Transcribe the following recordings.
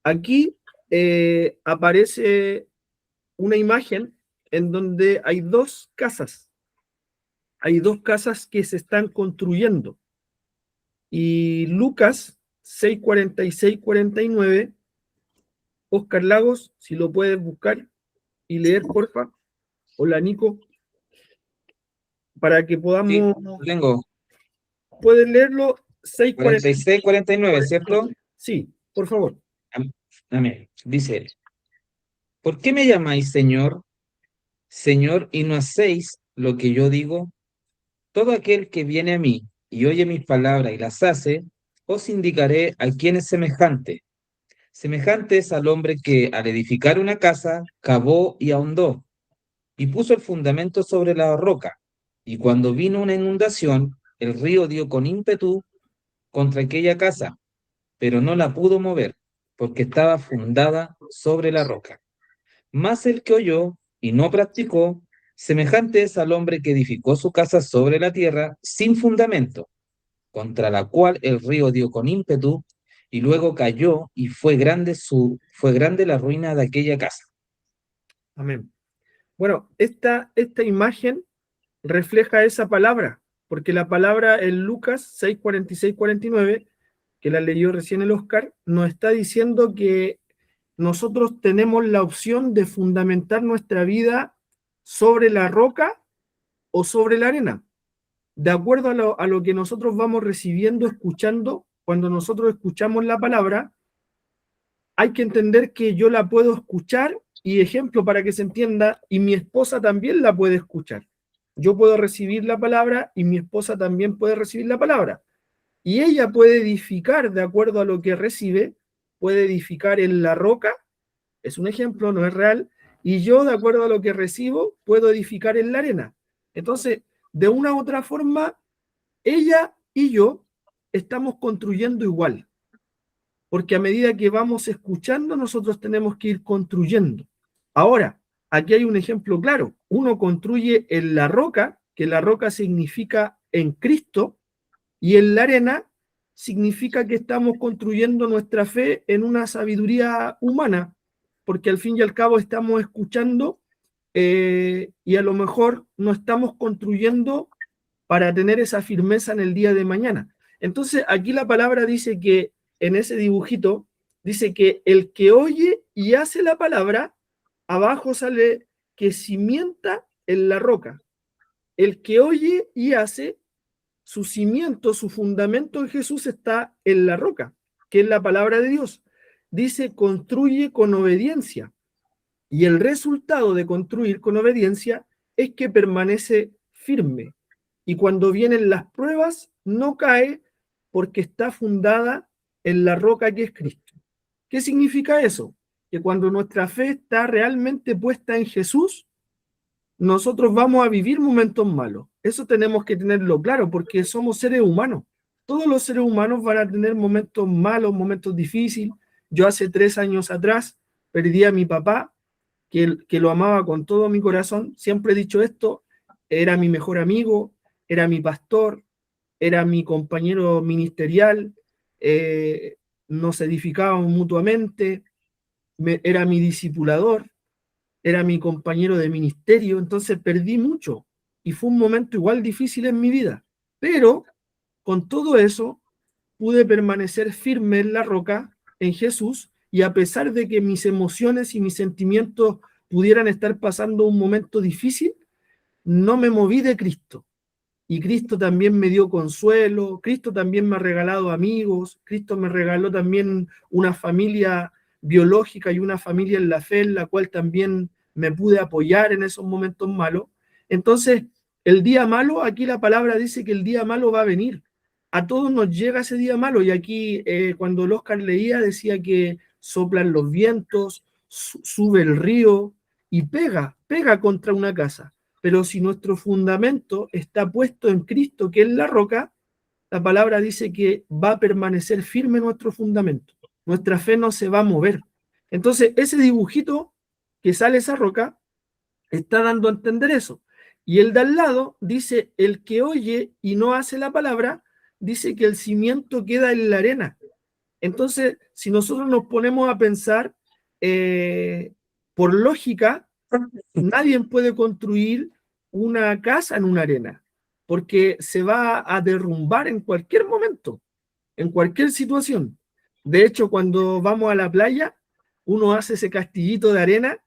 Aquí aparece una imagen en donde hay dos casas. Hay dos casas que se están construyendo. Y Lucas 6:46-49, Oscar Lagos, si lo puedes buscar y leer, porfa. Hola, Nico, para que Sí, podamos... tengo ¿Puedes leerlo? 6:46. 46, 49, ¿cierto? Sí, por favor. Amén. Dice, ¿por qué me llamáis Señor, Señor, y no hacéis lo que yo digo? Todo aquel que viene a mí y oye mis palabras y las hace, os indicaré a quién es semejante. Semejante es al hombre que, al edificar una casa, cavó y ahondó, y puso el fundamento sobre la roca. Y cuando vino una inundación, el río dio con ímpetu contra aquella casa, pero no la pudo mover, porque estaba fundada sobre la roca. Mas el que oyó y no practicó, semejante es al hombre que edificó su casa sobre la tierra sin fundamento, contra la cual el río dio con ímpetu, y luego cayó, y fue grande la ruina de aquella casa. Amén. Bueno, esta imagen refleja esa palabra, porque la palabra en Lucas 6:46-49, que la leyó recién el Oscar, nos está diciendo que nosotros tenemos la opción de fundamentar nuestra vida sobre la roca o sobre la arena, de acuerdo a lo que nosotros vamos recibiendo, escuchando. Cuando nosotros escuchamos la palabra, hay que entender que yo la puedo escuchar, y ejemplo para que se entienda, y mi esposa también la puede escuchar. Yo puedo recibir la palabra y mi esposa también puede recibir la palabra. Y ella puede edificar de acuerdo a lo que recibe, puede edificar en la roca, es un ejemplo, no es real, y yo de acuerdo a lo que recibo puedo edificar en la arena. Entonces, de una u otra forma, ella y yo estamos construyendo igual, porque a medida que vamos escuchando, nosotros tenemos que ir construyendo. Ahora, aquí hay un ejemplo claro. Uno construye en la roca, que la roca significa en Cristo, y en la arena significa que estamos construyendo nuestra fe en una sabiduría humana, porque al fin y al cabo estamos escuchando, y a lo mejor no estamos construyendo para tener esa firmeza en el día de mañana. Entonces, aquí la palabra dice que en ese dibujito, dice que el que oye y hace la palabra, abajo sale que cimienta en la roca. El que oye y hace, su cimiento, su fundamento en Jesús está en la roca, que es la palabra de Dios. Dice, construye con obediencia. Y el resultado de construir con obediencia es que permanece firme. Y cuando vienen las pruebas, no cae porque está fundada en la roca que es Cristo. ¿Qué significa eso? Que cuando nuestra fe está realmente puesta en Jesús, nosotros vamos a vivir momentos malos. Eso tenemos que tenerlo claro, porque somos seres humanos. Todos los seres humanos van a tener momentos malos, momentos difíciles. Yo hace 3 años atrás perdí a mi papá, que lo amaba con todo mi corazón. Siempre he dicho esto, era mi mejor amigo, era mi pastor, era mi compañero ministerial, nos edificábamos mutuamente, era mi discipulador, era mi compañero de ministerio. Entonces perdí mucho y fue un momento igual difícil en mi vida, pero con todo eso pude permanecer firme en la roca, en Jesús, y a pesar de que mis emociones y mis sentimientos pudieran estar pasando un momento difícil, no me moví de Cristo. Y Cristo también me dio consuelo, Cristo también me ha regalado amigos, Cristo me regaló también una familia biológica y una familia en la fe, en la cual también me pude apoyar en esos momentos malos. Entonces, el día malo, aquí la palabra dice que el día malo va a venir. A todos nos llega ese día malo, y aquí cuando el Oscar leía decía que soplan los vientos, sube el río y pega contra una casa. Pero si nuestro fundamento está puesto en Cristo, que es la roca, la palabra dice que va a permanecer firme nuestro fundamento. Nuestra fe no se va a mover. Entonces, ese dibujito que sale esa roca está dando a entender eso. Y el de al lado dice, el que oye y no hace la palabra, dice que el cimiento queda en la arena. Entonces, si nosotros nos ponemos a pensar por lógica, nadie puede construir una casa en una arena, porque se va a derrumbar en cualquier momento, en cualquier situación. De hecho, cuando vamos a la playa, uno hace ese castillito de arena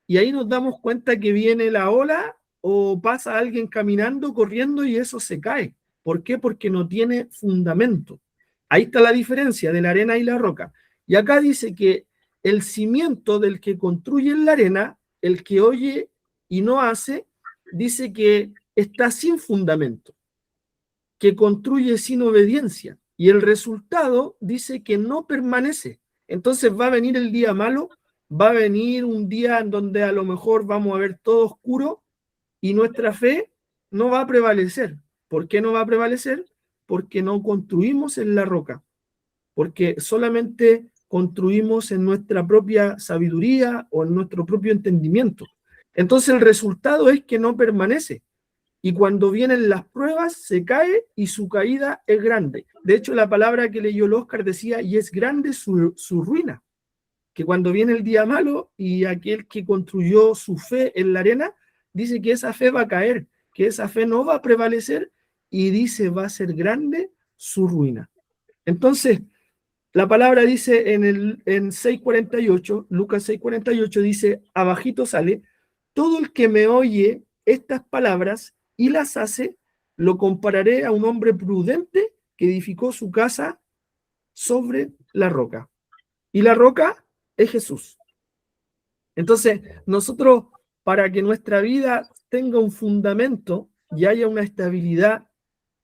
y ahí nos damos cuenta que viene la ola o pasa alguien caminando, corriendo y eso se cae. ¿Por qué? Porque no tiene fundamento. Ahí está la diferencia de la arena y la roca. Y acá dice que el cimiento del que construye en la arena, el que oye y no hace, dice que está sin fundamento, que construye sin obediencia. Y el resultado dice que no permanece. Entonces va a venir el día malo, va a venir un día en donde a lo mejor vamos a ver todo oscuro y nuestra fe no va a prevalecer. ¿Por qué no va a prevalecer? Porque no construimos en la roca, porque solamente construimos en nuestra propia sabiduría o en nuestro propio entendimiento. Entonces el resultado es que no permanece. Y cuando vienen las pruebas, se cae y su caída es grande. De hecho, la palabra que leyó el Oscar decía, y es grande su ruina. Que cuando viene el día malo y aquel que construyó su fe en la arena, dice que esa fe va a caer, que esa fe no va a prevalecer y dice va a ser grande su ruina. Entonces, la palabra dice en 6:48, Lucas 6:48 dice, abajito sale, todo el que me oye estas palabras y las hace, lo compararé a un hombre prudente que edificó su casa sobre la roca. Y la roca es Jesús. Entonces, nosotros, para que nuestra vida tenga un fundamento y haya una estabilidad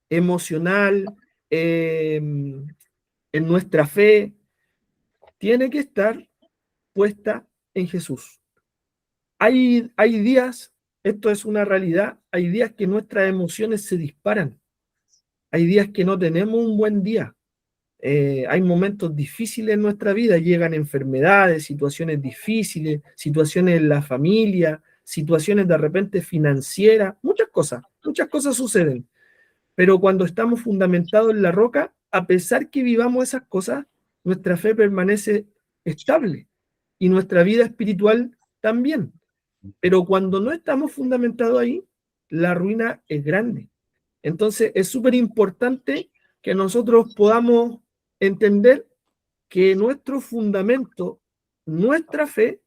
emocional en nuestra fe, tiene que estar puesta en Jesús. Hay días, esto es una realidad, hay días que nuestras emociones se disparan, hay días que no tenemos un buen día, hay momentos difíciles en nuestra vida, llegan enfermedades, situaciones difíciles, situaciones en la familia, situaciones de repente financieras, muchas cosas suceden. Pero cuando estamos fundamentados en la roca, a pesar que vivamos esas cosas, nuestra fe permanece estable y nuestra vida espiritual también. Pero cuando no estamos fundamentados ahí, la ruina es grande. Entonces es súper importante que nosotros podamos entender que nuestro fundamento, nuestra fe,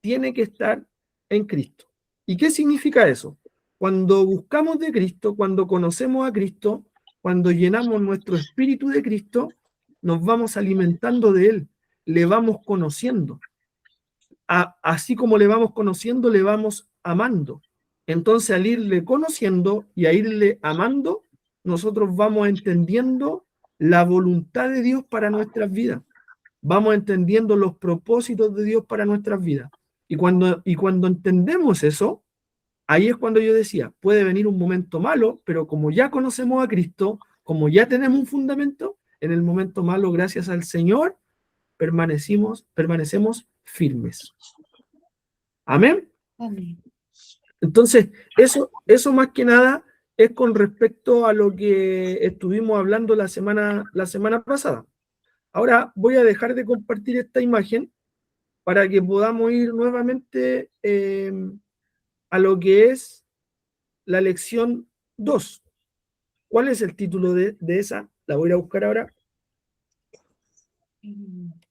tiene que estar en Cristo. ¿Y qué significa eso? Cuando buscamos de Cristo, cuando conocemos a Cristo, cuando llenamos nuestro espíritu de Cristo, nos vamos alimentando de Él, le vamos conociendo. Así como le vamos conociendo, le vamos amando. Entonces, al irle conociendo y a irle amando, nosotros vamos entendiendo la voluntad de Dios para nuestras vidas. Vamos entendiendo los propósitos de Dios para nuestras vidas. Y cuando entendemos eso, ahí es cuando yo decía, puede venir un momento malo, pero como ya conocemos a Cristo, como ya tenemos un fundamento, en el momento malo, gracias al Señor, permanecemos firmes. Amén. Amén. Entonces, eso más que nada es con respecto a lo que estuvimos hablando la semana pasada. Ahora voy a dejar de compartir esta imagen para que podamos ir nuevamente a lo que es la lección 2. ¿Cuál es el título de esa? La voy a buscar ahora.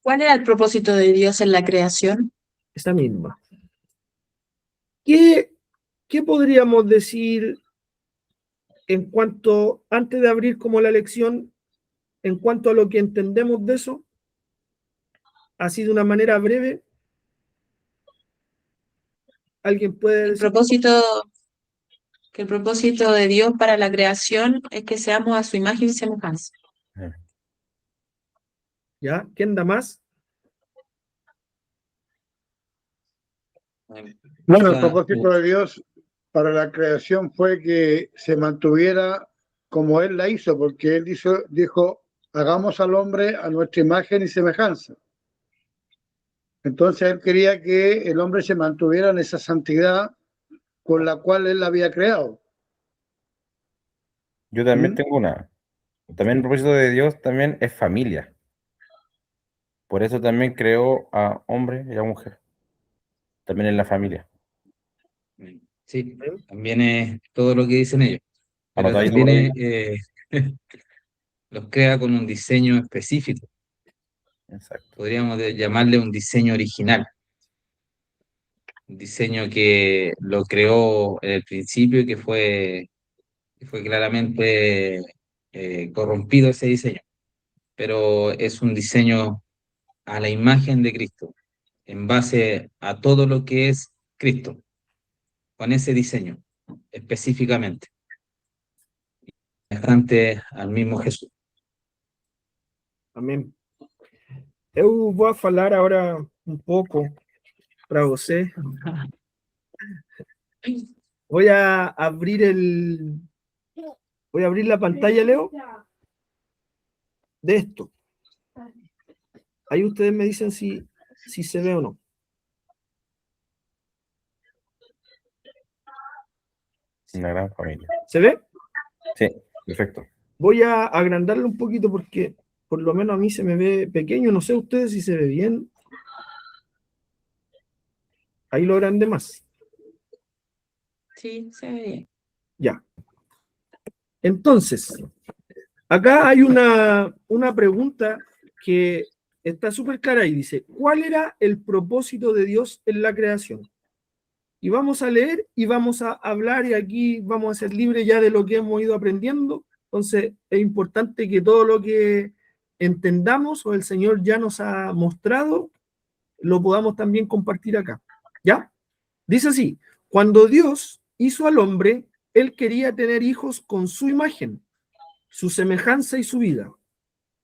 ¿Cuál era el propósito de Dios en la creación? Esa misma. ¿Qué podríamos decir en cuanto, antes de abrir como la lección, en cuanto a lo que entendemos de eso? Así de una manera breve. ¿Alguien puede El decir? propósito de Dios para la creación es que seamos a su imagen y semejanza. ¿Ya? ¿Quién da más? Bueno, el propósito de Dios para la creación fue que se mantuviera como Él la hizo, porque Él dijo, hagamos al hombre a nuestra imagen y semejanza. Entonces Él quería que el hombre se mantuviera en esa santidad con la cual Él la había creado. Yo también tengo una. También el propósito de Dios también es familia. Por eso también creó a hombre y a mujer, también en la familia. Sí, también es todo lo que dicen ellos, pero Anotadito también por ahí. los crea con un diseño específico. Exacto. Podríamos llamarle un diseño original, un diseño que lo creó en el principio y que fue claramente corrompido ese diseño, pero es un diseño a la imagen de Cristo, en base a todo lo que es Cristo, con ese diseño específicamente, bastante al mismo Jesús. Amém. Eu vou falar agora um pouco para você. Voy a abrir la pantalla, Leo, de esto. Ahí ustedes me dicen si se ve o no. Una gran familia. ¿Se ve? Sí, perfecto. Voy a agrandarlo un poquito porque por lo menos a mí se me ve pequeño. No sé ustedes si se ve bien. Ahí lo agrandé más. Sí, se ve bien. Ya. Entonces, acá hay una pregunta que está súper clara y dice, ¿cuál era el propósito de Dios en la creación? Y vamos a leer y vamos a hablar y aquí vamos a ser libres ya de lo que hemos ido aprendiendo. Entonces, es importante que todo lo que entendamos o el Señor ya nos ha mostrado, lo podamos también compartir acá. ¿Ya? Dice así, cuando Dios hizo al hombre, Él quería tener hijos con su imagen, su semejanza y su vida.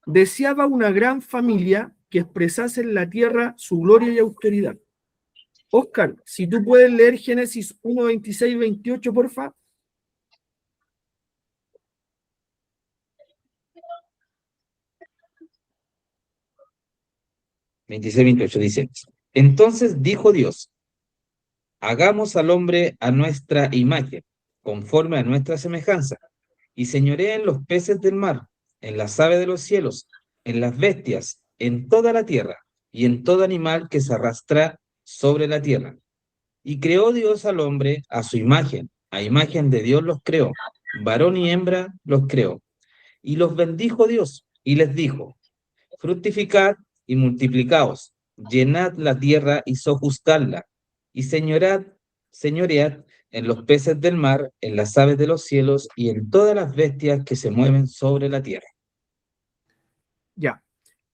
Deseaba una gran familia que expresase en la tierra su gloria y autoridad. Oscar, si tú puedes leer Génesis 1, 26, 28, porfa. Veintiséis 28 dice, entonces dijo Dios, hagamos al hombre a nuestra imagen, conforme a nuestra semejanza, y señoree en los peces del mar, en las aves de los cielos, en las bestias, en toda la tierra, y en todo animal que se arrastra sobre la tierra. Y creó Dios al hombre a su imagen, a imagen de Dios los creó, varón y hembra los creó. Y los bendijo Dios, y les dijo, fructificad y multiplicaos, llenad la tierra y sojuzgadla, y señoread en los peces del mar, en las aves de los cielos y en todas las bestias que se mueven sobre la tierra. Ya.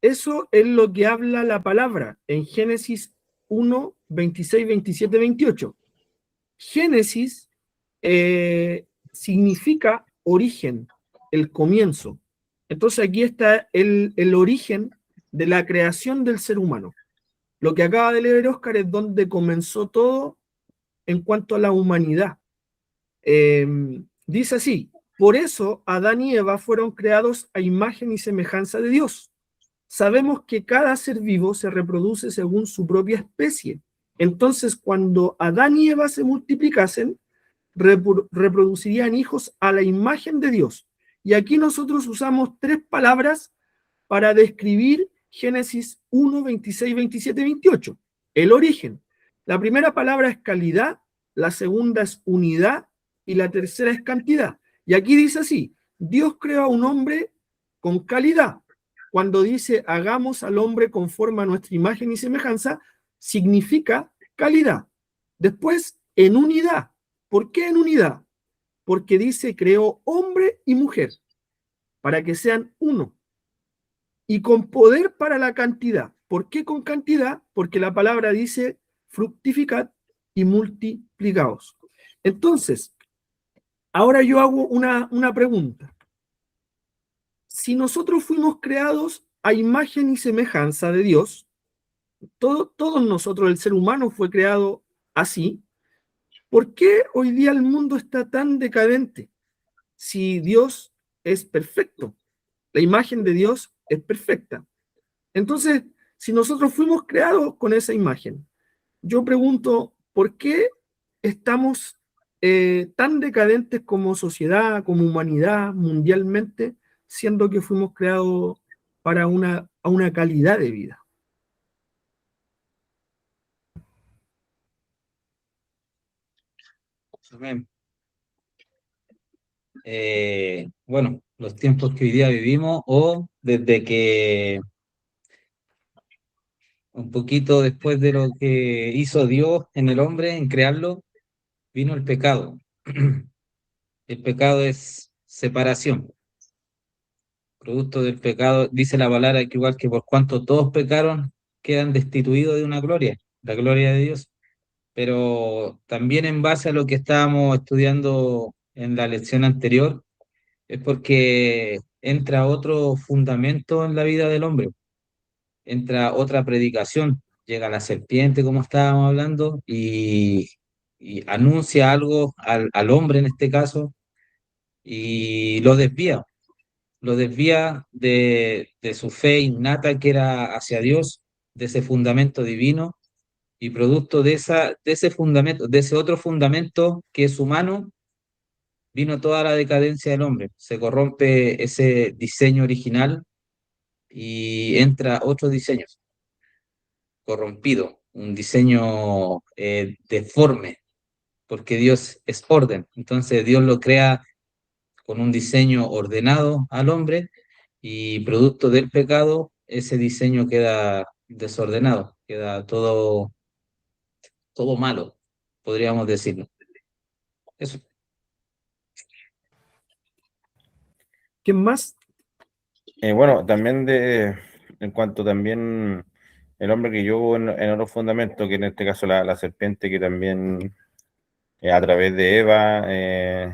Eso es lo que habla la palabra en Génesis 1, 26, 27, 28. Génesis significa origen, el comienzo. Entonces aquí está el origen de la creación del ser humano. Lo que acaba de leer Oscar es donde comenzó todo en cuanto a la humanidad. Dice así, por eso Adán y Eva fueron creados a imagen y semejanza de Dios. Sabemos que cada ser vivo se reproduce según su propia especie. Entonces, cuando Adán y Eva se multiplicasen, reproducirían hijos a la imagen de Dios. Y aquí nosotros usamos tres palabras para describir Génesis 1, 26, 27, 28. El origen. La primera palabra es calidad, la segunda es unidad y la tercera es cantidad. Y aquí dice así, Dios creó a un hombre con calidad. Cuando dice hagamos al hombre conforme a nuestra imagen y semejanza, significa calidad. Después, en unidad. ¿Por qué en unidad? Porque dice creó hombre y mujer para que sean uno. Y con poder para la cantidad. ¿Por qué con cantidad? Porque la palabra dice fructificad y multiplicaos. Entonces, ahora yo hago una pregunta. Si nosotros fuimos creados a imagen y semejanza de Dios, todos nosotros, el ser humano fue creado así, ¿por qué hoy día el mundo está tan decadente? Si Dios es perfecto, la imagen de Dios es perfecta. Entonces, si nosotros fuimos creados con esa imagen, yo pregunto, ¿por qué estamos tan decadentes como sociedad, como humanidad, mundialmente, siendo que fuimos creados para a una calidad de vida? Amén. Bueno, los tiempos que hoy día vivimos, o desde que un poquito después de lo que hizo Dios en el hombre, en crearlo, vino el pecado. El pecado es separación. Producto del pecado, dice la palabra que igual que por cuanto todos pecaron, quedan destituidos de una gloria, la gloria de Dios. Pero también en base a lo que estábamos estudiando en la lección anterior, es porque entra otro fundamento en la vida del hombre, entra otra predicación, llega la serpiente, como estábamos hablando, y anuncia algo al hombre en este caso, y lo desvía de su fe innata que era hacia Dios, de ese fundamento divino, y producto de ese fundamento, de ese otro fundamento que es humano, vino toda la decadencia del hombre. Se corrompe ese diseño original y entra otro diseño corrompido, un diseño deforme, porque Dios es orden. Entonces Dios lo crea con un diseño ordenado al hombre y producto del pecado, ese diseño queda desordenado, queda todo malo, podríamos decirlo. Eso. ¿Quién más? Bueno, también en cuanto también el hombre que yo en otro fundamento, que en este caso la serpiente, que también a través de Eva,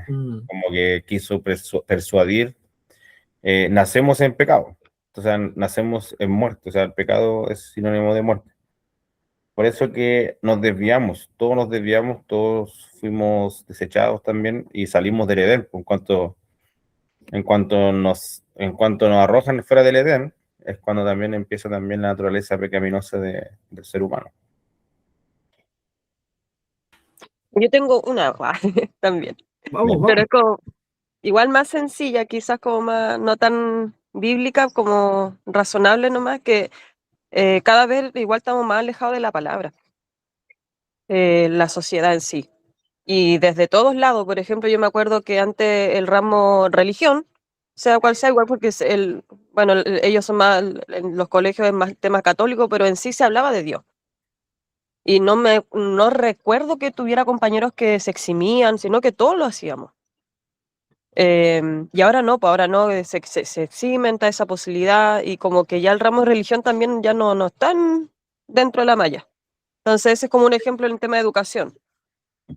como que quiso persuadir, nacemos en pecado, o sea, nacemos en muerte, o sea, el pecado es sinónimo de muerte. Por eso que nos desviamos, todos fuimos desechados también y salimos del Edén. En cuanto nos arrojan fuera del Edén, es cuando también empieza también la naturaleza pecaminosa del ser humano. Yo tengo una también, Vamos, pero vamos. es como igual más sencilla, quizás como más no tan bíblica, como razonable nomás, que cada vez igual estamos más alejados de la palabra, la sociedad en sí. Y desde todos lados, por ejemplo, yo me acuerdo que antes el ramo religión, sea cual sea, igual porque bueno, ellos son más, en los colegios es más tema católico, pero en sí se hablaba de Dios. Y no recuerdo que tuviera compañeros que se eximían, sino que todos lo hacíamos. Y ahora no, pues ahora no, se eximen, está esa posibilidad, y como que ya el ramo de religión también ya no están dentro de la malla. Entonces ese es como un ejemplo en el tema de educación.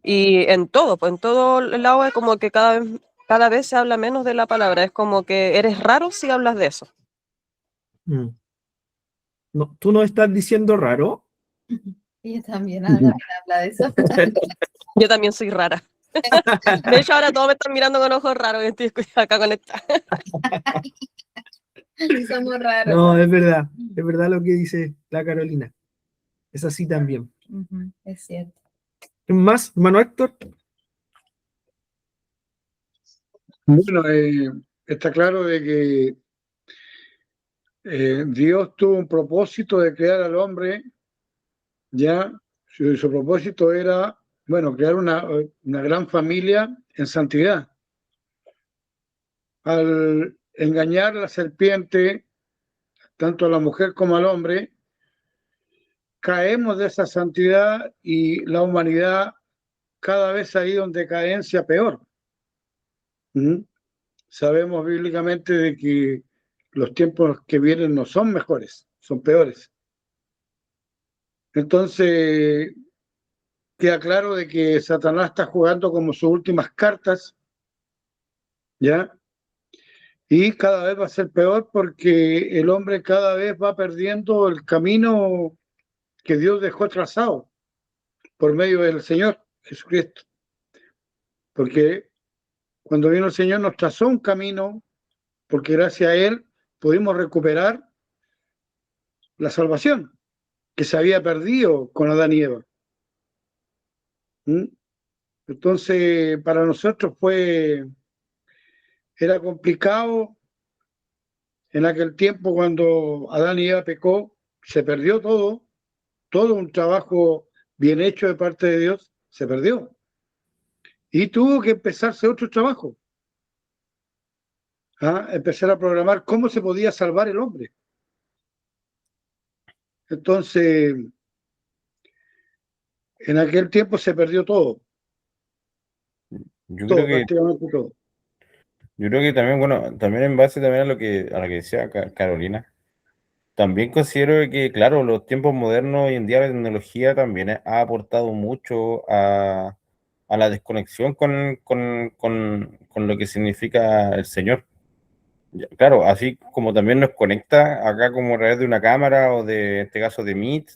Y en todo, pues en todo el lado es como que cada vez se habla menos de la palabra, es como que eres raro si hablas de eso. No, ¿tú no estás diciendo raro? Ella también habla de eso. Yo también soy rara. De hecho, ahora todos me están mirando con ojos raros y estoy acá conectada. Somos raros. No, es verdad lo que dice la Carolina. Es así también. Es cierto. ¿Quién más, hermano Héctor? Bueno, está claro de que Dios tuvo un propósito de crear al hombre, ya, su propósito era, bueno, crear una gran familia en santidad. Al engañar a la serpiente, tanto a la mujer como al hombre, caemos de esa santidad y la humanidad cada vez ha ido en decadencia peor. Sabemos bíblicamente de que los tiempos que vienen no son mejores, son peores. Entonces, queda claro de que Satanás está jugando como sus últimas cartas, ¿ya? Y cada vez va a ser peor porque el hombre cada vez va perdiendo el camino que Dios dejó trazado por medio del Señor Jesucristo. Porque cuando vino el Señor nos trazó un camino, porque gracias a Él pudimos recuperar la salvación que se había perdido con Adán y Eva. Entonces, para nosotros era complicado en aquel tiempo cuando Adán y Eva pecó, se perdió todo un trabajo bien hecho de parte de Dios, se perdió. y tuvo que empezarse otro trabajo. Empezar a programar cómo se podía salvar el hombre. Entonces, en aquel tiempo se perdió todo, Yo creo que, prácticamente todo. yo creo que también, bueno, también en base también a lo que decía Carolina, también considero que, claro, los tiempos modernos hoy en día la tecnología también ha aportado mucho a la desconexión con lo que significa el Señor. Claro, así como también nos conecta acá como a través de una cámara o de, en este caso, de Meet,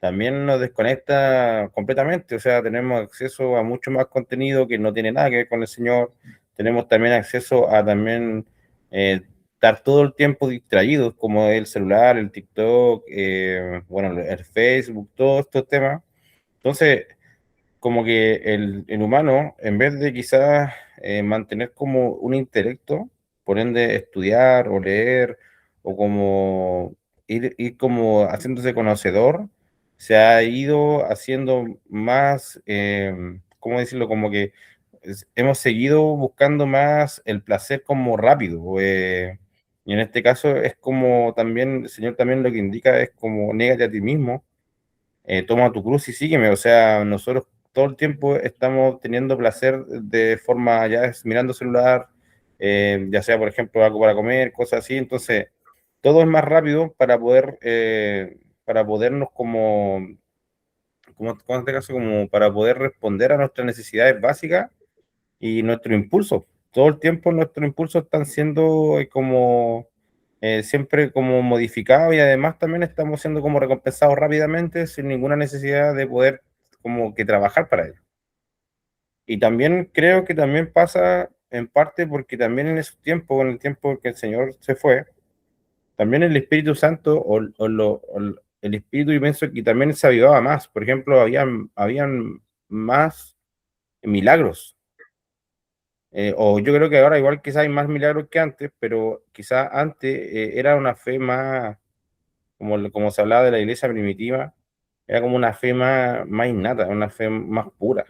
también nos desconecta completamente. O sea, tenemos acceso a mucho más contenido que no tiene nada que ver con el Señor. Tenemos también acceso a también estar todo el tiempo distraídos, como el celular, el TikTok, bueno, el Facebook, todos estos temas. Entonces, como que el humano, en vez de quizás mantener como un intelecto, por ende estudiar o leer, o como ir como haciéndose conocedor, se ha ido haciendo más, ¿cómo decirlo? Como que hemos seguido buscando más el placer como rápido. Y en este caso es como también, el Señor también lo que indica es como négate a ti mismo, toma tu cruz y sígueme. O sea, nosotros todo el tiempo estamos teniendo placer de forma, ya es mirando celular, ya sea, por ejemplo, algo para comer, cosas así. Entonces, todo es más rápido para podernos como en este caso, como para poder responder a nuestras necesidades básicas y nuestro impulso. Todo el tiempo nuestros impulsos están siendo como siempre como modificados, y además también estamos siendo como recompensados rápidamente sin ninguna necesidad de poder como que trabajar para ello. Y también creo que también pasa en parte porque también en esos tiempos, en el tiempo que el Señor se fue, también el Espíritu Santo el Espíritu, yo pienso que también se avivaba más. Por ejemplo, habían más milagros. O yo creo que ahora igual quizás hay más milagros que antes, pero quizás antes era una fe más, como se hablaba de la iglesia primitiva, era como una fe más innata, una fe más pura.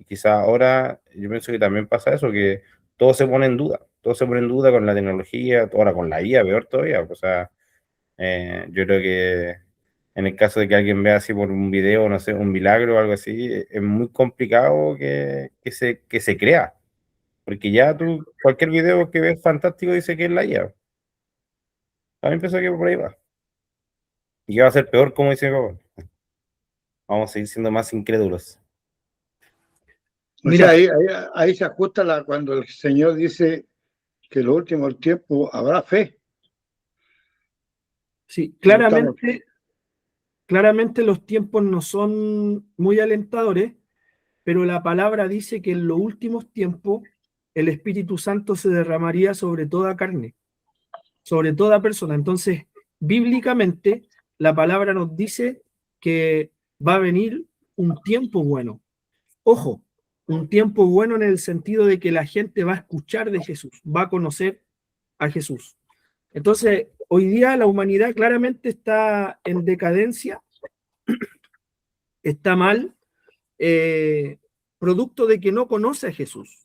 Quizás ahora yo pienso que también pasa eso, que todo se pone en duda, todo se pone en duda con la tecnología, ahora con la IA, peor todavía. O sea, yo creo que en el caso de que alguien vea así por un video, no sé, un milagro o algo así, es muy complicado que se crea. Porque ya tú, cualquier video que ves fantástico dice que es la IA. A mí me pensó que por ahí va. Y que va a ser peor, como dice mi papá. Vamos a seguir siendo más incrédulos. O sea, Mira, ahí se ajusta cuando el Señor dice que en los últimos tiempos habrá fe. sí, No estamos. claramente los tiempos no son muy alentadores, pero la palabra dice que en los últimos tiempos el Espíritu Santo se derramaría sobre toda carne, sobre toda persona. Entonces, bíblicamente, la palabra nos dice que va a venir un tiempo bueno. Ojo, un tiempo bueno en el sentido de que la gente va a escuchar de Jesús, va a conocer a Jesús. Entonces, hoy día la humanidad claramente está en decadencia, está mal, producto de que no conoce a Jesús.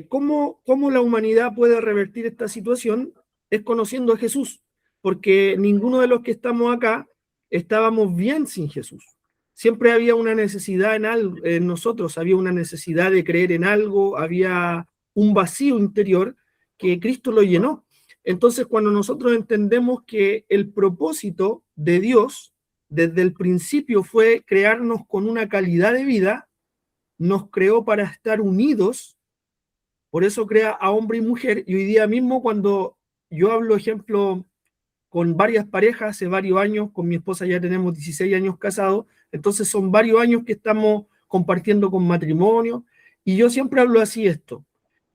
¿Cómo la humanidad puede revertir esta situación? Es conociendo a Jesús, porque ninguno de los que estamos acá estábamos bien sin Jesús. Siempre había una necesidad en nosotros, había una necesidad de creer en algo, había un vacío interior que Cristo lo llenó. Entonces, cuando nosotros entendemos que el propósito de Dios desde el principio fue crearnos con una calidad de vida, nos creó para estar unidos. Por eso crea a hombre y mujer. Y hoy día mismo, cuando yo hablo, ejemplo, con varias parejas hace varios años, con mi esposa ya tenemos 16 años casados, entonces son varios años que estamos compartiendo con matrimonio. Y yo siempre hablo así esto: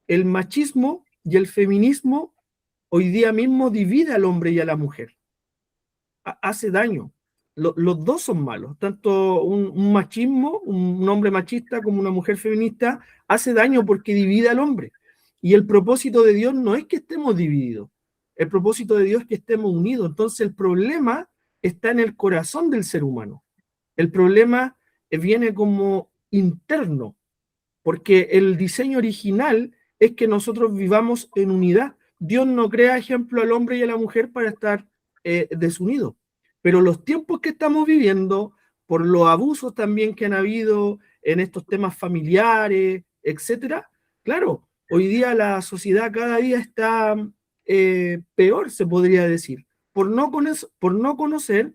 el machismo y el feminismo hoy día mismo divide al hombre y a la mujer. Hace daño. Los dos son malos, tanto un machismo, un hombre machista como una mujer feminista, hace daño porque divide al hombre. Y el propósito de Dios no es que estemos divididos, el propósito de Dios es que estemos unidos. Entonces el problema está en el corazón del ser humano. El problema viene como interno. porque el diseño original es que nosotros vivamos en unidad. Dios no crea, ejemplo, al hombre y a la mujer para estar desunidos. Pero los tiempos que estamos viviendo, por los abusos también que han habido en estos temas familiares, etcétera, claro, hoy día la sociedad cada día está peor, se podría decir, por no conocer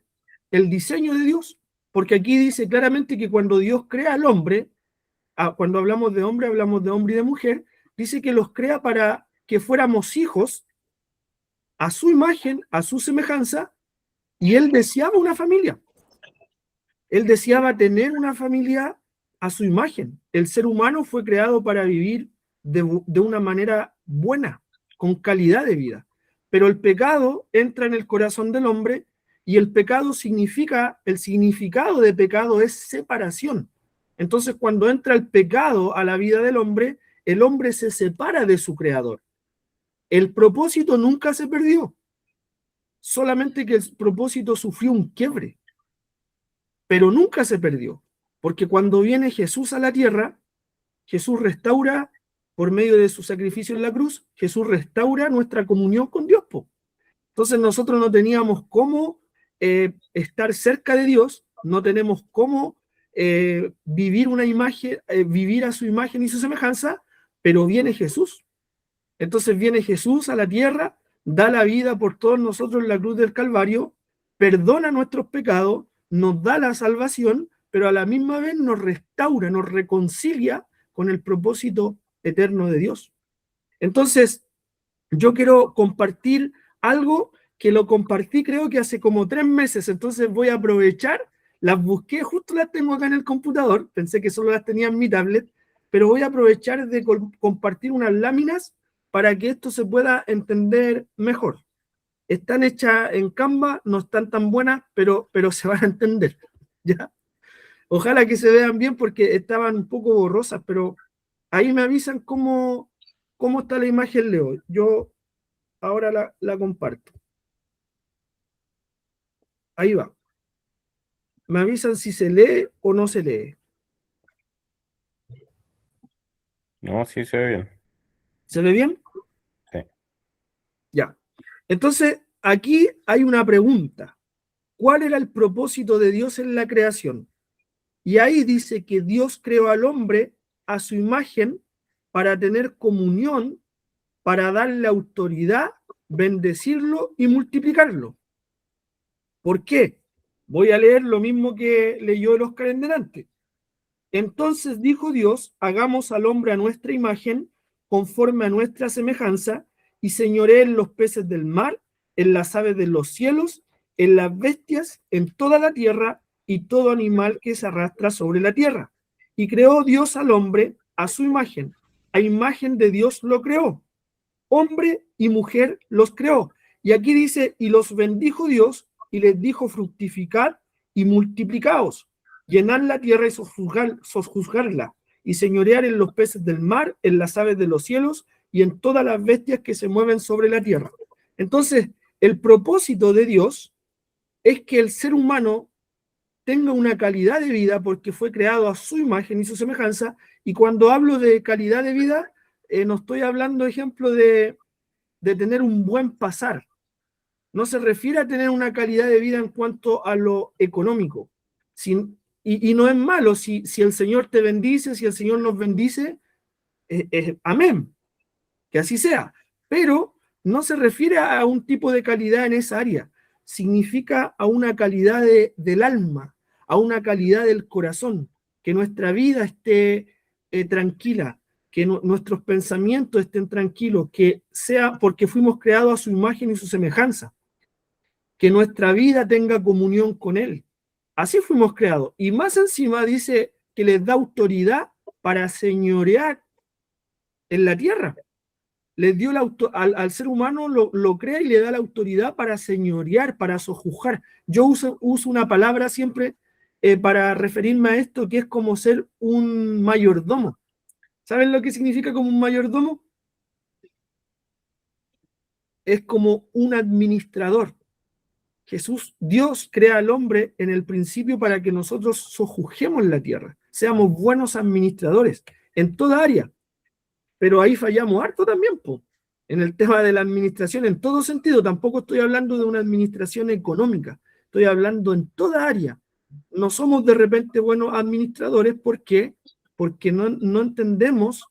el diseño de Dios. Porque aquí dice claramente que cuando Dios crea al hombre, cuando hablamos de hombre y de mujer, dice que los crea para que fuéramos hijos a su imagen, a su semejanza, y él deseaba una familia. Él deseaba tener una familia a su imagen. El ser humano fue creado para vivir de una manera buena, con calidad de vida. Pero el pecado entra en el corazón del hombre y el significado de pecado es separación. Entonces, cuando entra el pecado a la vida del hombre, el hombre se separa de su creador. El propósito nunca se perdió, solamente que el propósito sufrió un quiebre, pero nunca se perdió, porque cuando viene Jesús a la tierra, Jesús restaura, por medio de su sacrificio en la cruz, Jesús restaura nuestra comunión con Dios. Entonces nosotros no teníamos cómo estar cerca de Dios, no tenemos cómo vivir una imagen, vivir a su imagen y su semejanza, pero viene Jesús. Entonces viene Jesús a la tierra, da la vida por todos nosotros en la cruz del Calvario, perdona nuestros pecados, nos da la salvación, pero a la misma vez nos restaura, nos reconcilia con el propósito eterno de Dios. Entonces, yo quiero compartir algo que lo compartí creo que hace como 3 meses, entonces voy a aprovechar, las busqué, justo las tengo acá en el computador, pensé que solo las tenía en mi tablet, pero voy a aprovechar de compartir unas láminas para que esto se pueda entender mejor. Están hechas en Canva, no están tan buenas, pero se van a entender, ¿ya? Ojalá que se vean bien porque estaban un poco borrosas, pero ahí me avisan cómo está la imagen, Leo. Yo ahora la comparto. Ahí va. Me avisan si se lee o no se lee. No, sí se ve bien. ¿Se ve bien? Sí. Ya. Entonces, aquí hay una pregunta. ¿Cuál era el propósito de Dios en la creación? Y ahí dice que Dios creó al hombre a su imagen para tener comunión, para darle autoridad, bendecirlo y multiplicarlo. ¿Por qué? Voy a leer lo mismo que leyó el Oscar en delante. Entonces dijo Dios, hagamos al hombre a nuestra imagen, conforme a nuestra semejanza, y señoree en los peces del mar, en las aves de los cielos, en las bestias, en toda la tierra, y todo animal que se arrastra sobre la tierra. Y creó Dios al hombre a su imagen. A imagen de Dios lo creó. Hombre y mujer los creó. Y aquí dice, y los bendijo Dios, y les dijo, fructificad y multiplicaos, llenad la tierra y sojuzgarla, y señorear en los peces del mar, en las aves de los cielos, y en todas las bestias que se mueven sobre la tierra. Entonces, el propósito de Dios es que el ser humano tenga una calidad de vida porque fue creado a su imagen y su semejanza, y cuando hablo de calidad de vida, no estoy hablando, ejemplo, de tener un buen pasar. No se refiere a tener una calidad de vida en cuanto a lo económico. Y no es malo, si el Señor te bendice, si el Señor nos bendice, amén, que así sea. Pero no se refiere a un tipo de calidad en esa área, significa a una calidad del alma, a una calidad del corazón, que nuestra vida esté tranquila, que nuestros pensamientos estén tranquilos, que sea porque fuimos creados a su imagen y su semejanza, que nuestra vida tenga comunión con Él. Así fuimos creados. Y más encima dice que les da autoridad para señorear en la tierra. Les dio al ser humano, lo crea y le da la autoridad para señorear, para sojuzgar. Yo uso una palabra siempre para referirme a esto, que es como ser un mayordomo. ¿Saben lo que significa como un mayordomo? Es como un administrador. Dios crea al hombre en el principio para que nosotros sojuzguemos la tierra, seamos buenos administradores. en toda área. Pero ahí fallamos harto también, po, en el tema de la administración, en todo sentido. Tampoco estoy hablando de una administración económica, estoy hablando en toda área. No somos de repente buenos administradores. ¿Por qué? Porque no entendemos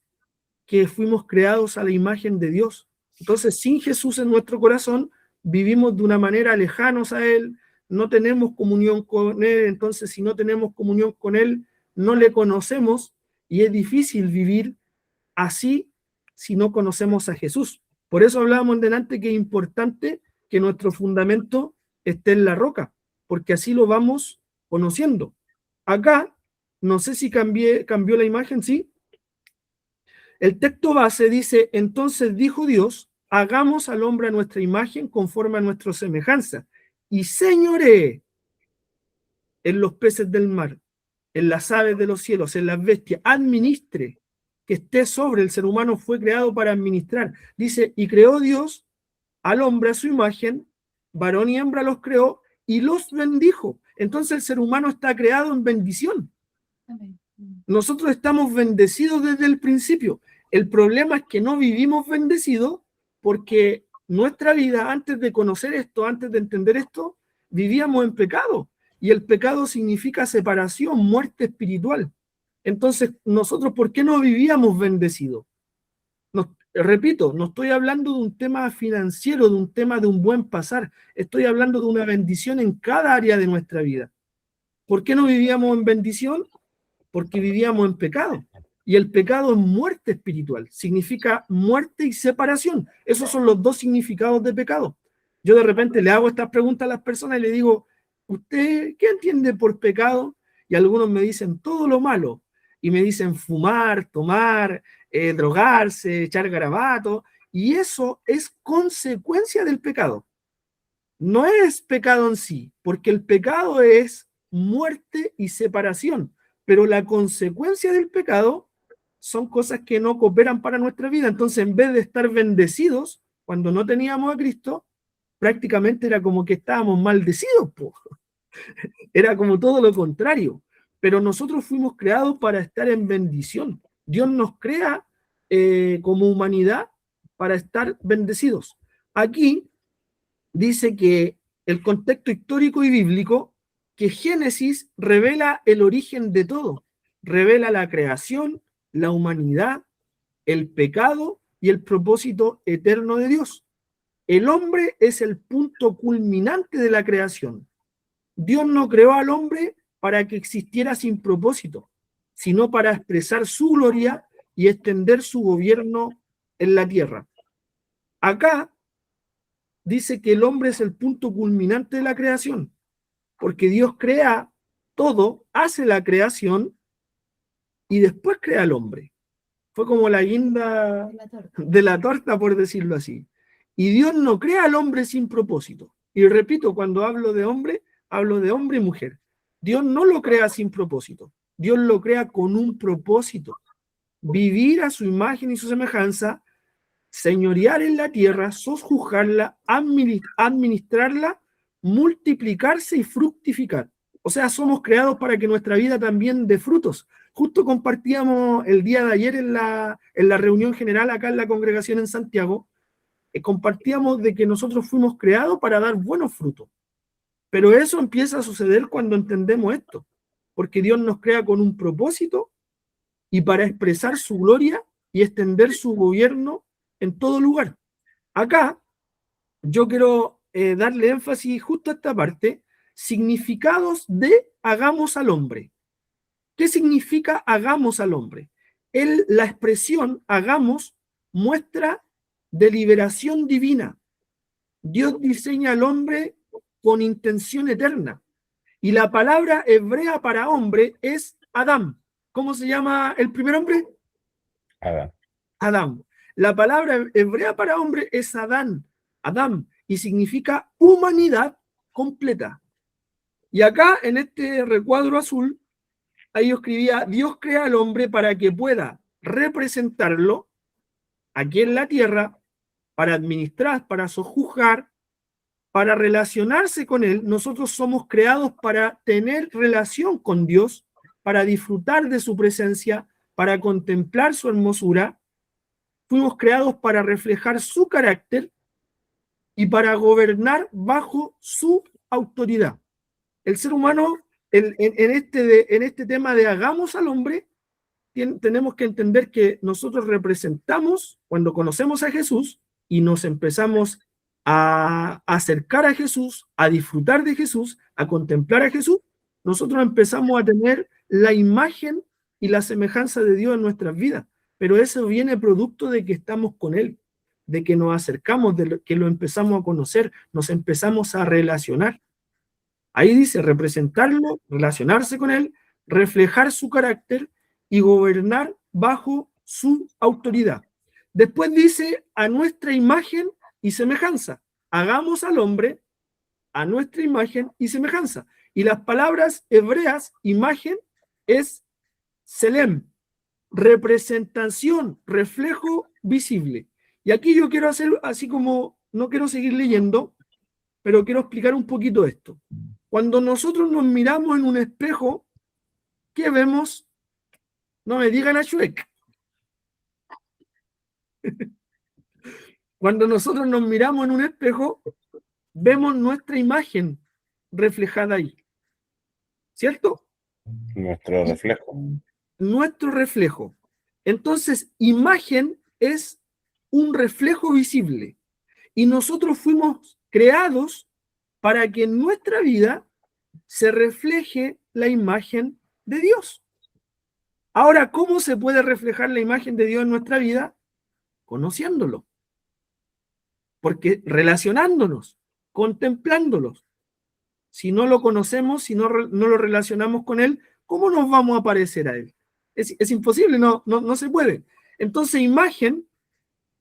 que fuimos creados a la imagen de Dios. Entonces, sin Jesús en nuestro corazón, vivimos de una manera lejanos a Él, no tenemos comunión con Él. Entonces, si no tenemos comunión con Él, no le conocemos, y es difícil vivir así si no conocemos a Jesús. Por eso hablábamos delante que es importante que nuestro fundamento esté en la roca, porque así lo vamos conociendo. Acá, no sé si cambió la imagen, ¿sí? El texto base dice: entonces dijo Dios, hagamos al hombre a nuestra imagen conforme a nuestra semejanza, y señoree en los peces del mar, en las aves de los cielos, en las bestias, administre, que esté sobre. El ser humano fue creado para administrar. Dice: y creó Dios al hombre a su imagen, varón y hembra los creó, y los bendijo. Entonces el ser humano está creado en bendición. Amén. Nosotros estamos bendecidos desde el principio. El problema es que no vivimos bendecidos porque nuestra vida, antes de conocer esto, antes de entender esto, vivíamos en pecado. Y el pecado significa separación, muerte espiritual. Entonces, nosotros, ¿por qué no vivíamos bendecidos? Repito, no estoy hablando de un tema financiero, de un tema de un buen pasar. Estoy hablando de una bendición en cada área de nuestra vida. ¿Por qué no vivíamos en bendición? Porque vivíamos en pecado. Y el pecado es muerte espiritual, significa muerte y separación. Esos son los dos significados de pecado. Yo de repente le hago estas preguntas a las personas y le digo: ¿usted qué entiende por pecado? Y algunos me dicen todo lo malo, y me dicen fumar, tomar, drogarse, echar garabatos, y eso es consecuencia del pecado. No es pecado en sí, porque el pecado es muerte y separación, pero la consecuencia del pecado son cosas que no cooperan para nuestra vida. Entonces, en vez de estar bendecidos cuando no teníamos a Cristo, prácticamente era como que estábamos maldecidos, po. Era como todo lo contrario. Pero nosotros fuimos creados para estar en bendición. Dios nos crea como humanidad para estar bendecidos. Aquí dice que el contexto histórico y bíblico, que Génesis revela el origen de todo, revela la creación, la humanidad, el pecado y el propósito eterno de Dios. El hombre es el punto culminante de la creación. Dios no creó al hombre para que existiera sin propósito, sino para expresar su gloria y extender su gobierno en la tierra. Acá dice que el hombre es el punto culminante de la creación, porque Dios crea todo, hace la creación y después crea al hombre. Fue como la guinda de la torta, por decirlo así. Y Dios no crea al hombre sin propósito. Y repito, cuando hablo de hombre y mujer. Dios no lo crea sin propósito. Dios lo crea con un propósito. Vivir a su imagen y su semejanza, señorear en la tierra, sojuzgarla, administrarla, multiplicarse y fructificar. O sea, somos creados para que nuestra vida también dé frutos. Justo compartíamos el día de ayer en la reunión general acá en la congregación en Santiago, compartíamos de que nosotros fuimos creados para dar buenos frutos. Pero eso empieza a suceder cuando entendemos esto, porque Dios nos crea con un propósito y para expresar su gloria y extender su gobierno en todo lugar. Acá yo quiero darle énfasis justo a esta parte: significados de hagamos al hombre. ¿Qué significa hagamos al hombre? La expresión hagamos muestra deliberación divina. Dios diseña al hombre con intención eterna. Y la palabra hebrea para hombre es Adán. ¿Cómo se llama el primer hombre? Adán. Adán. La palabra hebrea para hombre es Adán. Adán. Y significa humanidad completa. Y acá, en este recuadro azul, ahí yo escribía: Dios crea al hombre para que pueda representarlo aquí en la tierra, para administrar, para sojuzgar, para relacionarse con Él. Nosotros somos creados para tener relación con Dios, para disfrutar de su presencia, para contemplar su hermosura, fuimos creados para reflejar su carácter y para gobernar bajo su autoridad. El ser humano, en este tema de hagamos al hombre, tenemos que entender que nosotros representamos, cuando conocemos a Jesús y nos empezamos a acercar a Jesús, a disfrutar de Jesús, a contemplar a Jesús, nosotros empezamos a tener la imagen y la semejanza de Dios en nuestras vidas. Pero eso viene producto de que estamos con Él, de que nos acercamos, de que lo empezamos a conocer, nos empezamos a relacionar. Ahí dice representarlo, relacionarse con Él, reflejar su carácter y gobernar bajo su autoridad. Después dice a nuestra imagen y semejanza. Hagamos al hombre a nuestra imagen y semejanza. Y las palabras hebreas, imagen, es selem, representación, reflejo visible. Y aquí yo quiero hacer, así como no quiero seguir leyendo, pero quiero explicar un poquito esto. Cuando nosotros nos miramos en un espejo, ¿qué vemos? No me digan a Shrek. Cuando nosotros nos miramos en un espejo, vemos nuestra imagen reflejada ahí. ¿Cierto? Nuestro reflejo. Nuestro reflejo. Entonces, imagen es un reflejo visible. Y nosotros fuimos creados para que en nuestra vida se refleje la imagen de Dios. Ahora, ¿cómo se puede reflejar la imagen de Dios en nuestra vida? Conociéndolo. Porque relacionándonos, contemplándolos. Si no lo conocemos, si no lo relacionamos con Él, ¿cómo nos vamos a parecer a Él? Es imposible, no se puede. Entonces, imagen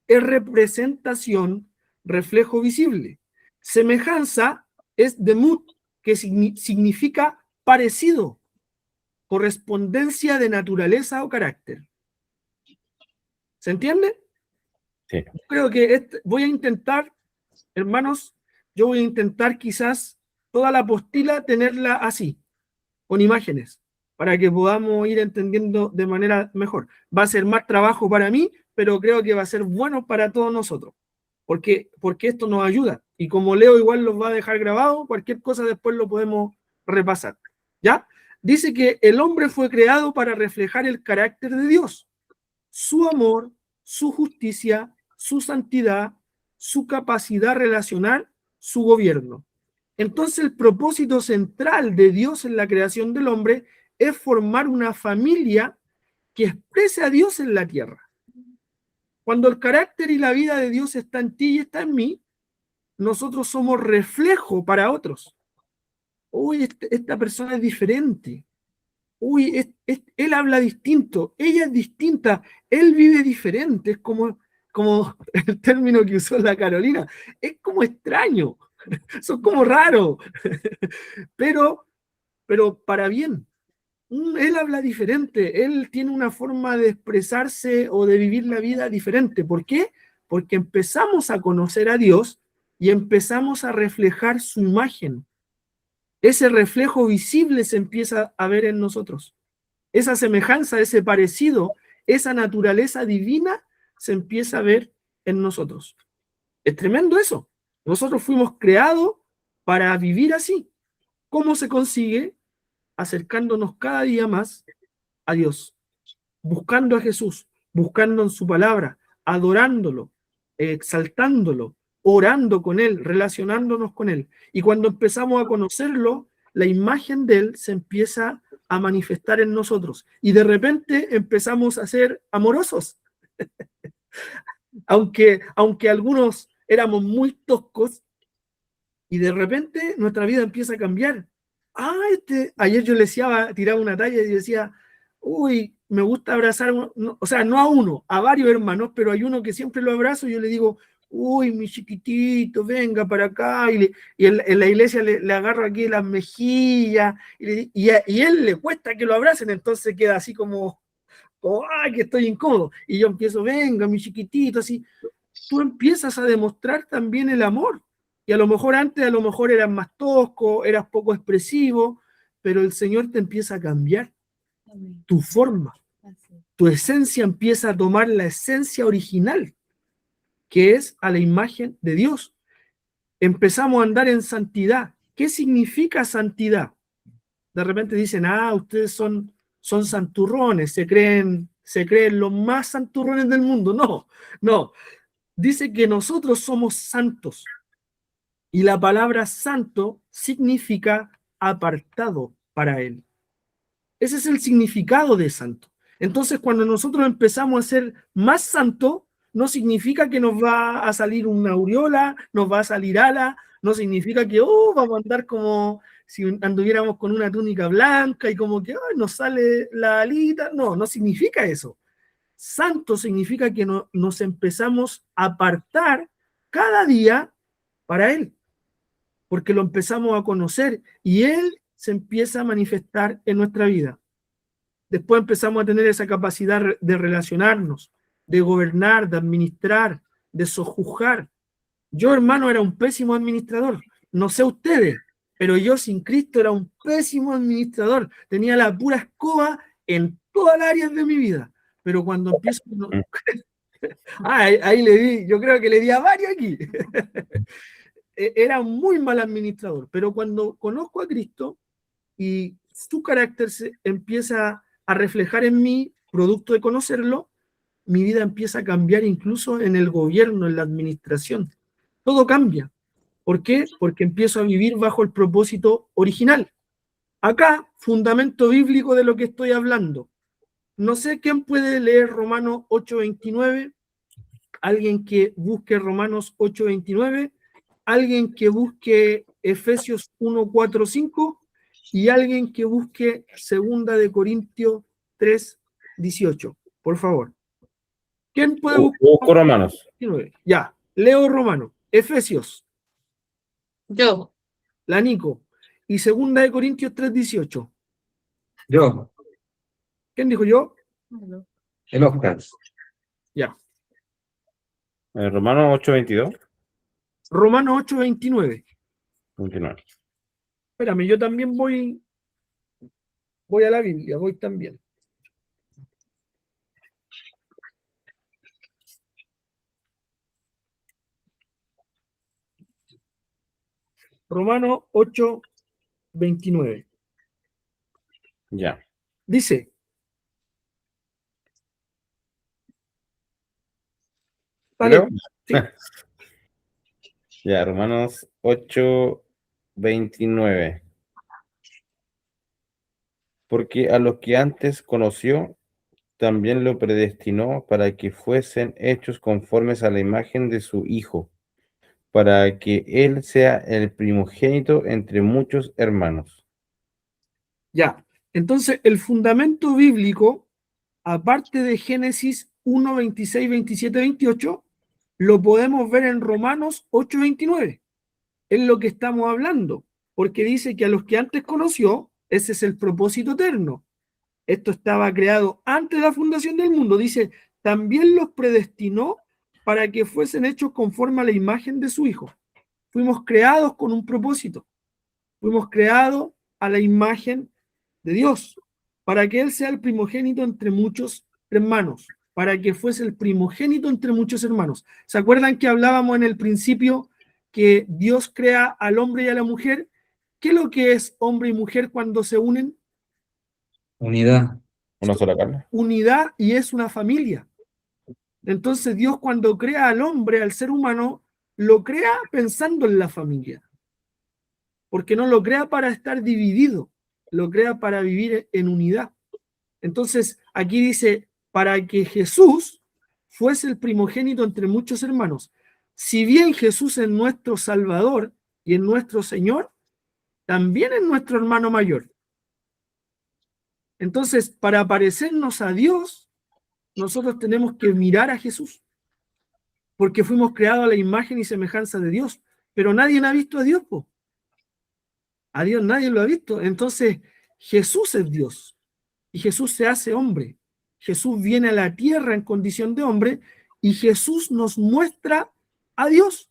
es representación, reflejo visible. Semejanza es demut, que significa parecido, correspondencia de naturaleza o carácter. ¿Se entiende? Sí. Creo que voy a intentar, hermanos, yo voy a intentar quizás toda la apostila tenerla así, con imágenes, para que podamos ir entendiendo de manera mejor. Va a ser más trabajo para mí, pero creo que va a ser bueno para todos nosotros, porque esto nos ayuda. Y como Leo igual los va a dejar grabado, cualquier cosa después lo podemos repasar. ¿Ya? Dice que el hombre fue creado para reflejar el carácter de Dios, su amor, su justicia, su santidad, su capacidad relacional, su gobierno. Entonces el propósito central de Dios en la creación del hombre es formar una familia que exprese a Dios en la tierra. Cuando el carácter y la vida de Dios está en ti y está en mí, nosotros somos reflejo para otros. Uy, esta persona es diferente. Uy, él habla distinto, ella es distinta, él vive diferente. Es como el término que usó la Carolina, es como extraño, son como raros, pero para bien. Él habla diferente, él tiene una forma de expresarse o de vivir la vida diferente. ¿Por qué? Porque empezamos a conocer a Dios y empezamos a reflejar su imagen. Ese reflejo visible se empieza a ver en nosotros. Esa semejanza, ese parecido, esa naturaleza divina se empieza a ver en nosotros. Es tremendo eso. Nosotros fuimos creados para vivir así. ¿Cómo se consigue? Acercándonos cada día más a Dios, buscando a Jesús, buscando en su palabra, adorándolo, exaltándolo, orando con Él, relacionándonos con Él. Y cuando empezamos a conocerlo, la imagen de Él se empieza a manifestar en nosotros. Y de repente empezamos a ser amorosos. aunque algunos éramos muy toscos, y de repente nuestra vida empieza a cambiar. Ayer yo le decía, tiraba una talla y decía, uy, me gusta abrazar, o sea, no a uno, a varios hermanos, pero hay uno que siempre lo abrazo y yo le digo, uy, mi chiquitito, venga para acá, y en la iglesia le agarro aquí las mejillas, y a él le cuesta que lo abracen, entonces queda así como, ay, que estoy incómodo, y yo empiezo, venga, mi chiquitito, así, tú empiezas a demostrar también el amor. Y a lo mejor antes, eras más tosco, eras poco expresivo, pero el Señor te empieza a cambiar tu forma. tu esencia empieza a tomar la esencia original, que es a la imagen de Dios. Empezamos a andar en santidad. ¿Qué significa santidad? De repente dicen, ustedes son santurrones, se creen los más santurrones del mundo. No, no. Dice que nosotros somos santos. Y la palabra santo significa apartado para Él. Ese es el significado de santo. Entonces, cuando nosotros empezamos a ser más santos, no significa que nos va a salir una aureola, nos va a salir ala, no significa que vamos a andar como si anduviéramos con una túnica blanca y como que nos sale la alita. No, no significa eso. Santo significa que nos empezamos a apartar cada día para Él, porque lo empezamos a conocer y Él se empieza a manifestar en nuestra vida. Después empezamos a tener esa capacidad de relacionarnos, de gobernar, de administrar, de sojuzgar. Yo, hermano, era un pésimo administrador. No sé ustedes, pero yo sin Cristo era un pésimo administrador. Tenía la pura escoba en todas las áreas de mi vida. Pero cuando empiezo... ahí le di, yo creo que le di a varios aquí. Era un muy mal administrador, pero cuando conozco a Cristo y su carácter se empieza a reflejar en mí, producto de conocerlo, mi vida empieza a cambiar incluso en el gobierno, en la administración. Todo cambia. ¿Por qué? Porque empiezo a vivir bajo el propósito original. Acá, fundamento bíblico de lo que estoy hablando. No sé quién puede leer Romanos 8:29. Alguien que busque Romanos 8:29. Alguien que busque Efesios 1:4-5 y alguien que busque 2 de Corintios 3:18. Por favor. ¿Quién puede buscar? Busco Romanos. Ya, leo Romanos. Efesios, Yo. la Nico. Y 2 de Corintios 3:18. Yo, ¿Quién dijo yo? el Oscar. Ya. Romanos 8:22. Romanos 8:29. 29. Espérame, yo también voy a la Biblia, voy también. Romanos 8:29. Ya. Dice, ¿Leo? sí. Ya, Romanos 8:29. Porque a los que antes conoció, también lo predestinó para que fuesen hechos conformes a la imagen de su Hijo, para que Él sea el primogénito entre muchos hermanos. Ya. Entonces, el fundamento bíblico, aparte de Génesis 1, 26, 27, 28, lo podemos ver en Romanos 8:29. Es lo que estamos hablando, porque dice que a los que antes conoció, ese es el propósito eterno. Esto estaba creado antes de la fundación del mundo. Dice, también los predestinó para que fuesen hechos conforme a la imagen de su Hijo. Fuimos creados con un propósito. Fuimos creados a la imagen de Dios, para que Él sea el primogénito entre muchos hermanos, para que fuese el primogénito entre muchos hermanos. ¿Se acuerdan que hablábamos en el principio que Dios crea al hombre y a la mujer? ¿Qué es lo que es hombre y mujer cuando se unen? Unidad. Una sola carne. Unidad, y es una familia. Entonces Dios, cuando crea al hombre, al ser humano, lo crea pensando en la familia, porque no lo crea para estar dividido, lo crea para vivir en unidad. Entonces aquí dice, para que Jesús fuese el primogénito entre muchos hermanos. Si bien Jesús es nuestro Salvador y es nuestro Señor, también es nuestro hermano mayor. Entonces, para parecernos a Dios, nosotros tenemos que mirar a Jesús, porque fuimos creados a la imagen y semejanza de Dios, pero nadie ha visto a Dios, po. A Dios nadie lo ha visto. Entonces, Jesús es Dios, y Jesús se hace hombre. Jesús viene a la tierra en condición de hombre, y Jesús nos muestra a Dios.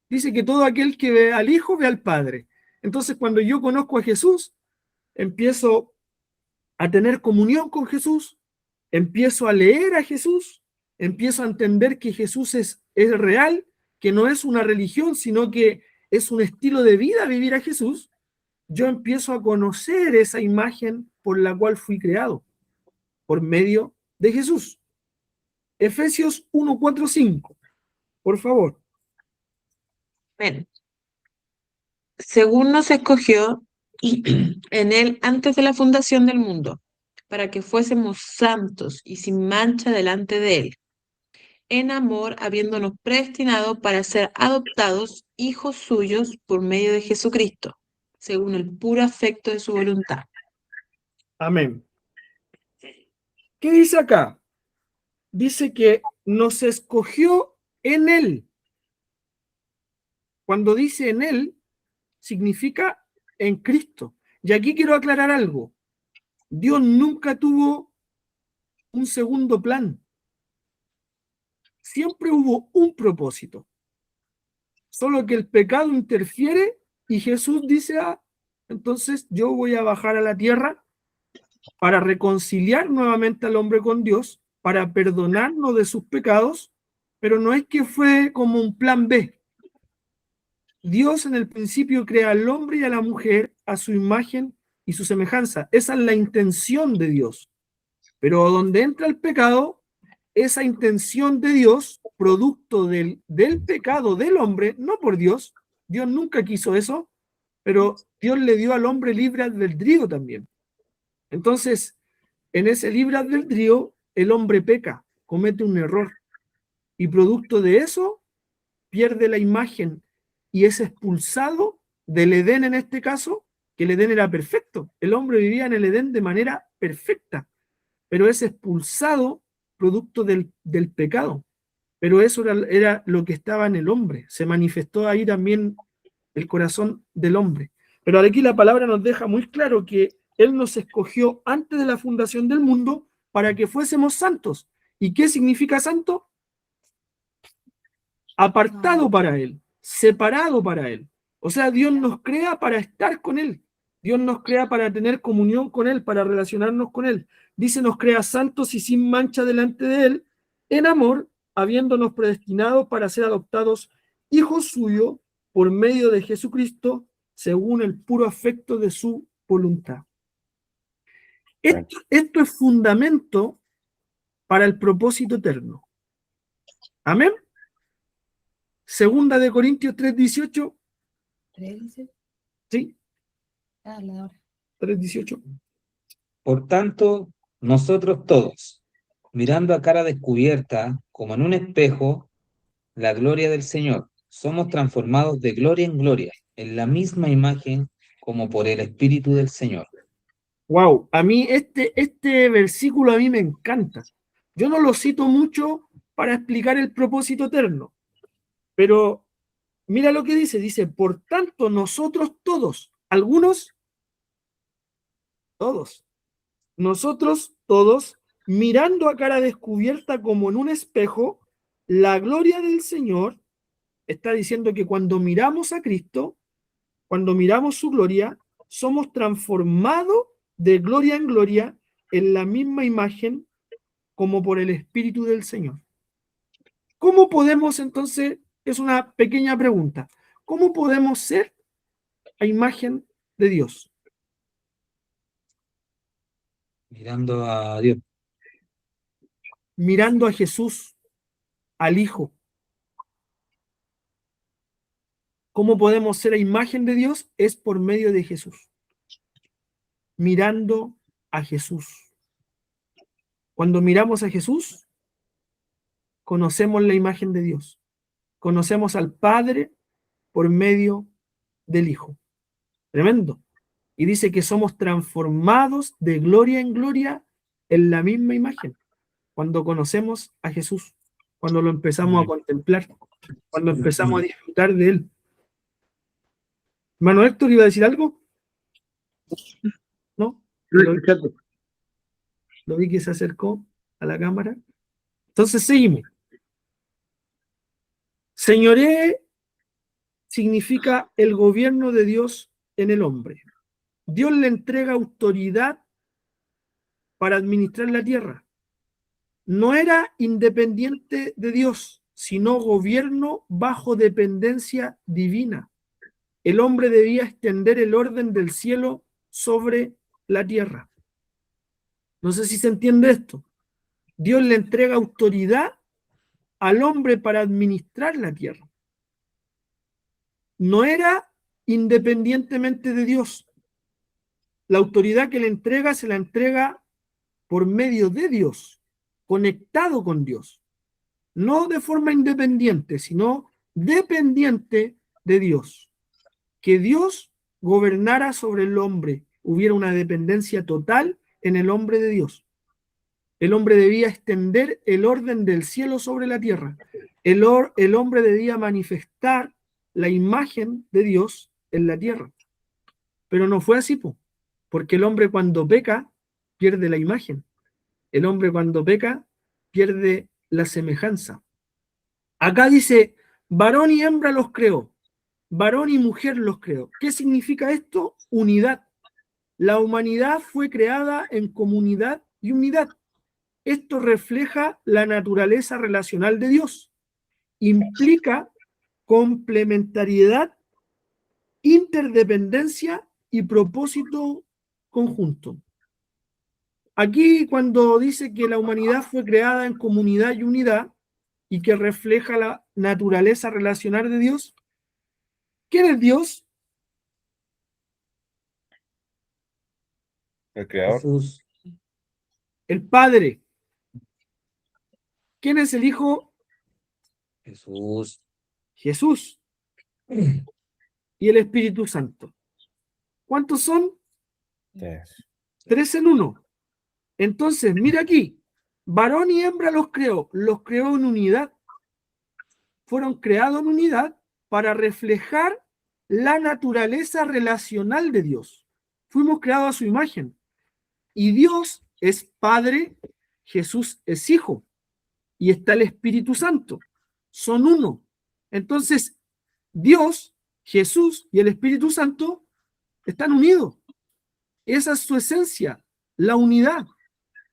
Dice que todo aquel que ve al Hijo ve al Padre. Entonces, cuando yo conozco a Jesús, empiezo a tener comunión con Jesús, empiezo a leer a Jesús, empiezo a entender que Jesús es real, que no es una religión, sino que es un estilo de vida vivir a Jesús, yo empiezo a conocer esa imagen por la cual fui creado, por medio de Jesús. Efesios 1, 4, 5, por favor. Bueno, según nos escogió en él antes de la fundación del mundo, para que fuésemos santos y sin mancha delante de él, en amor, habiéndonos predestinado para ser adoptados hijos suyos por medio de Jesucristo, según el puro afecto de su voluntad. Amén. ¿Qué dice acá? Dice que nos escogió en él. Cuando dice en él, significa en Cristo. Y aquí quiero aclarar algo. Dios nunca tuvo un segundo plan. Siempre hubo un propósito. Solo que el pecado interfiere y Jesús dice, entonces yo voy a bajar a la tierra para reconciliar nuevamente al hombre con Dios, para perdonarnos de sus pecados, pero no es que fue como un plan B. Dios en el principio crea al hombre y a la mujer a su imagen y su semejanza. Esa es la intención de Dios. Pero donde entra el pecado, esa intención de Dios, producto del pecado del hombre, no por Dios, Dios nunca quiso eso, pero Dios le dio al hombre libre albedrío también. Entonces, en ese libre albedrío, el hombre peca, comete un error, y producto de eso, pierde la imagen y es expulsado del Edén en este caso, que el Edén era perfecto. El hombre vivía en el Edén de manera perfecta, pero es expulsado producto del pecado. Pero eso era lo que estaba en el hombre. Se manifestó ahí también el corazón del hombre. Pero aquí la palabra nos deja muy claro que Él nos escogió antes de la fundación del mundo para que fuésemos santos. ¿Y qué significa santo? Apartado para Él, separado para Él. O sea, Dios nos crea para estar con Él. Dios nos crea para tener comunión con Él, para relacionarnos con Él. Dice, nos crea santos y sin mancha delante de Él, en amor, habiéndonos predestinado para ser adoptados hijos suyos por medio de Jesucristo, según el puro afecto de su voluntad. Esto es fundamento para el propósito eterno. Amén. Segunda de Corintios 3:18. Sí. 3:18. Por tanto, nosotros todos, mirando a cara descubierta, como en un espejo, la gloria del Señor, somos transformados de gloria en gloria, en la misma imagen como por el Espíritu del Señor. Wow, a mí este versículo a mí me encanta. Yo no lo cito mucho para explicar el propósito eterno, pero mira lo que dice, por tanto nosotros todos, algunos, todos, nosotros todos, mirando a cara descubierta como en un espejo, la gloria del Señor, está diciendo que cuando miramos a Cristo, cuando miramos su gloria, somos transformados de gloria en gloria en la misma imagen como por el Espíritu del Señor. ¿Cómo podemos entonces, es una pequeña pregunta, cómo podemos ser a imagen de Dios? Mirando a Dios. Mirando a Jesús, al Hijo. ¿Cómo podemos ser a imagen de Dios? Es por medio de Jesús. Mirando a Jesús. Cuando miramos a Jesús, conocemos la imagen de Dios. Conocemos al Padre por medio del Hijo. Tremendo. Y dice que somos transformados de gloria en gloria en la misma imagen. Cuando conocemos a Jesús, cuando lo empezamos a contemplar, cuando empezamos a disfrutar de Él. Hermano Héctor, ¿iba a decir algo? ¿No? Lo vi que se acercó a la cámara. Entonces seguimos. Señoré significa el gobierno de Dios en el hombre. Dios le entrega autoridad para administrar la tierra. no era independiente de Dios, sino gobierno bajo dependencia divina. El hombre debía extender el orden del cielo sobre la tierra. No sé si se entiende esto. Dios le entrega autoridad al hombre para administrar la tierra. No era independientemente de Dios. La autoridad que le entrega se la entrega por medio de Dios, conectado con Dios. No de forma independiente, sino dependiente de Dios. Que Dios gobernara sobre el hombre, hubiera una dependencia total en el hombre de Dios. El hombre debía extender el orden del cielo sobre la tierra. El hombre debía manifestar la imagen de Dios en la tierra. Pero no fue así, porque el hombre cuando peca pierde la imagen. El hombre cuando peca pierde la semejanza. Acá dice, varón y hembra los creó, varón y mujer los creó. ¿Qué significa esto? Unidad. La humanidad fue creada en comunidad y unidad. Esto refleja la naturaleza relacional de Dios. Implica complementariedad, interdependencia y propósito conjunto. Aquí cuando dice que la humanidad fue creada en comunidad y unidad y que refleja la naturaleza relacional de Dios, ¿quién es Dios? El creador. Jesús. El Padre. ¿Quién es el Hijo? Jesús. Jesús. Y el Espíritu Santo. ¿Cuántos son? Tres. 3 en 1. Entonces, mira aquí, varón y hembra los creó en unidad. Fueron creados en unidad para reflejar la naturaleza relacional de Dios. Fuimos creados a su imagen. Y Dios es Padre, Jesús es Hijo, y está el Espíritu Santo. Son uno. Entonces, Dios, Jesús y el Espíritu Santo están unidos. Esa es su esencia, la unidad.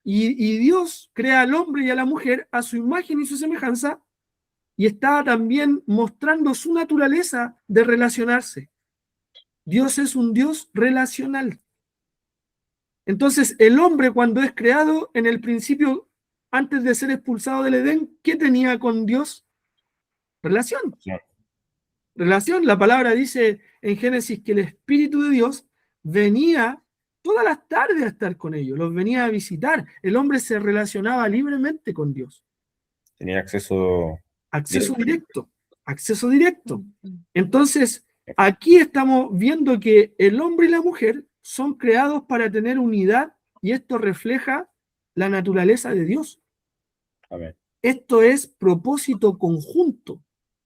Y Dios crea al hombre y a la mujer a su imagen y su semejanza, y está también mostrando su naturaleza de relacionarse. Dios es un Dios relacional. Entonces, el hombre cuando es creado en el principio, antes de ser expulsado del Edén, ¿qué tenía con Dios? Relación. Relación. La palabra dice en Génesis que el Espíritu de Dios venía todas las tardes a estar con ellos, los venía a visitar. El hombre se relacionaba libremente con Dios. Tenía acceso directo. Acceso directo. Entonces, aquí estamos viendo que el hombre y la mujer son creados para tener unidad y esto refleja la naturaleza de Dios. Amén. Esto es propósito conjunto.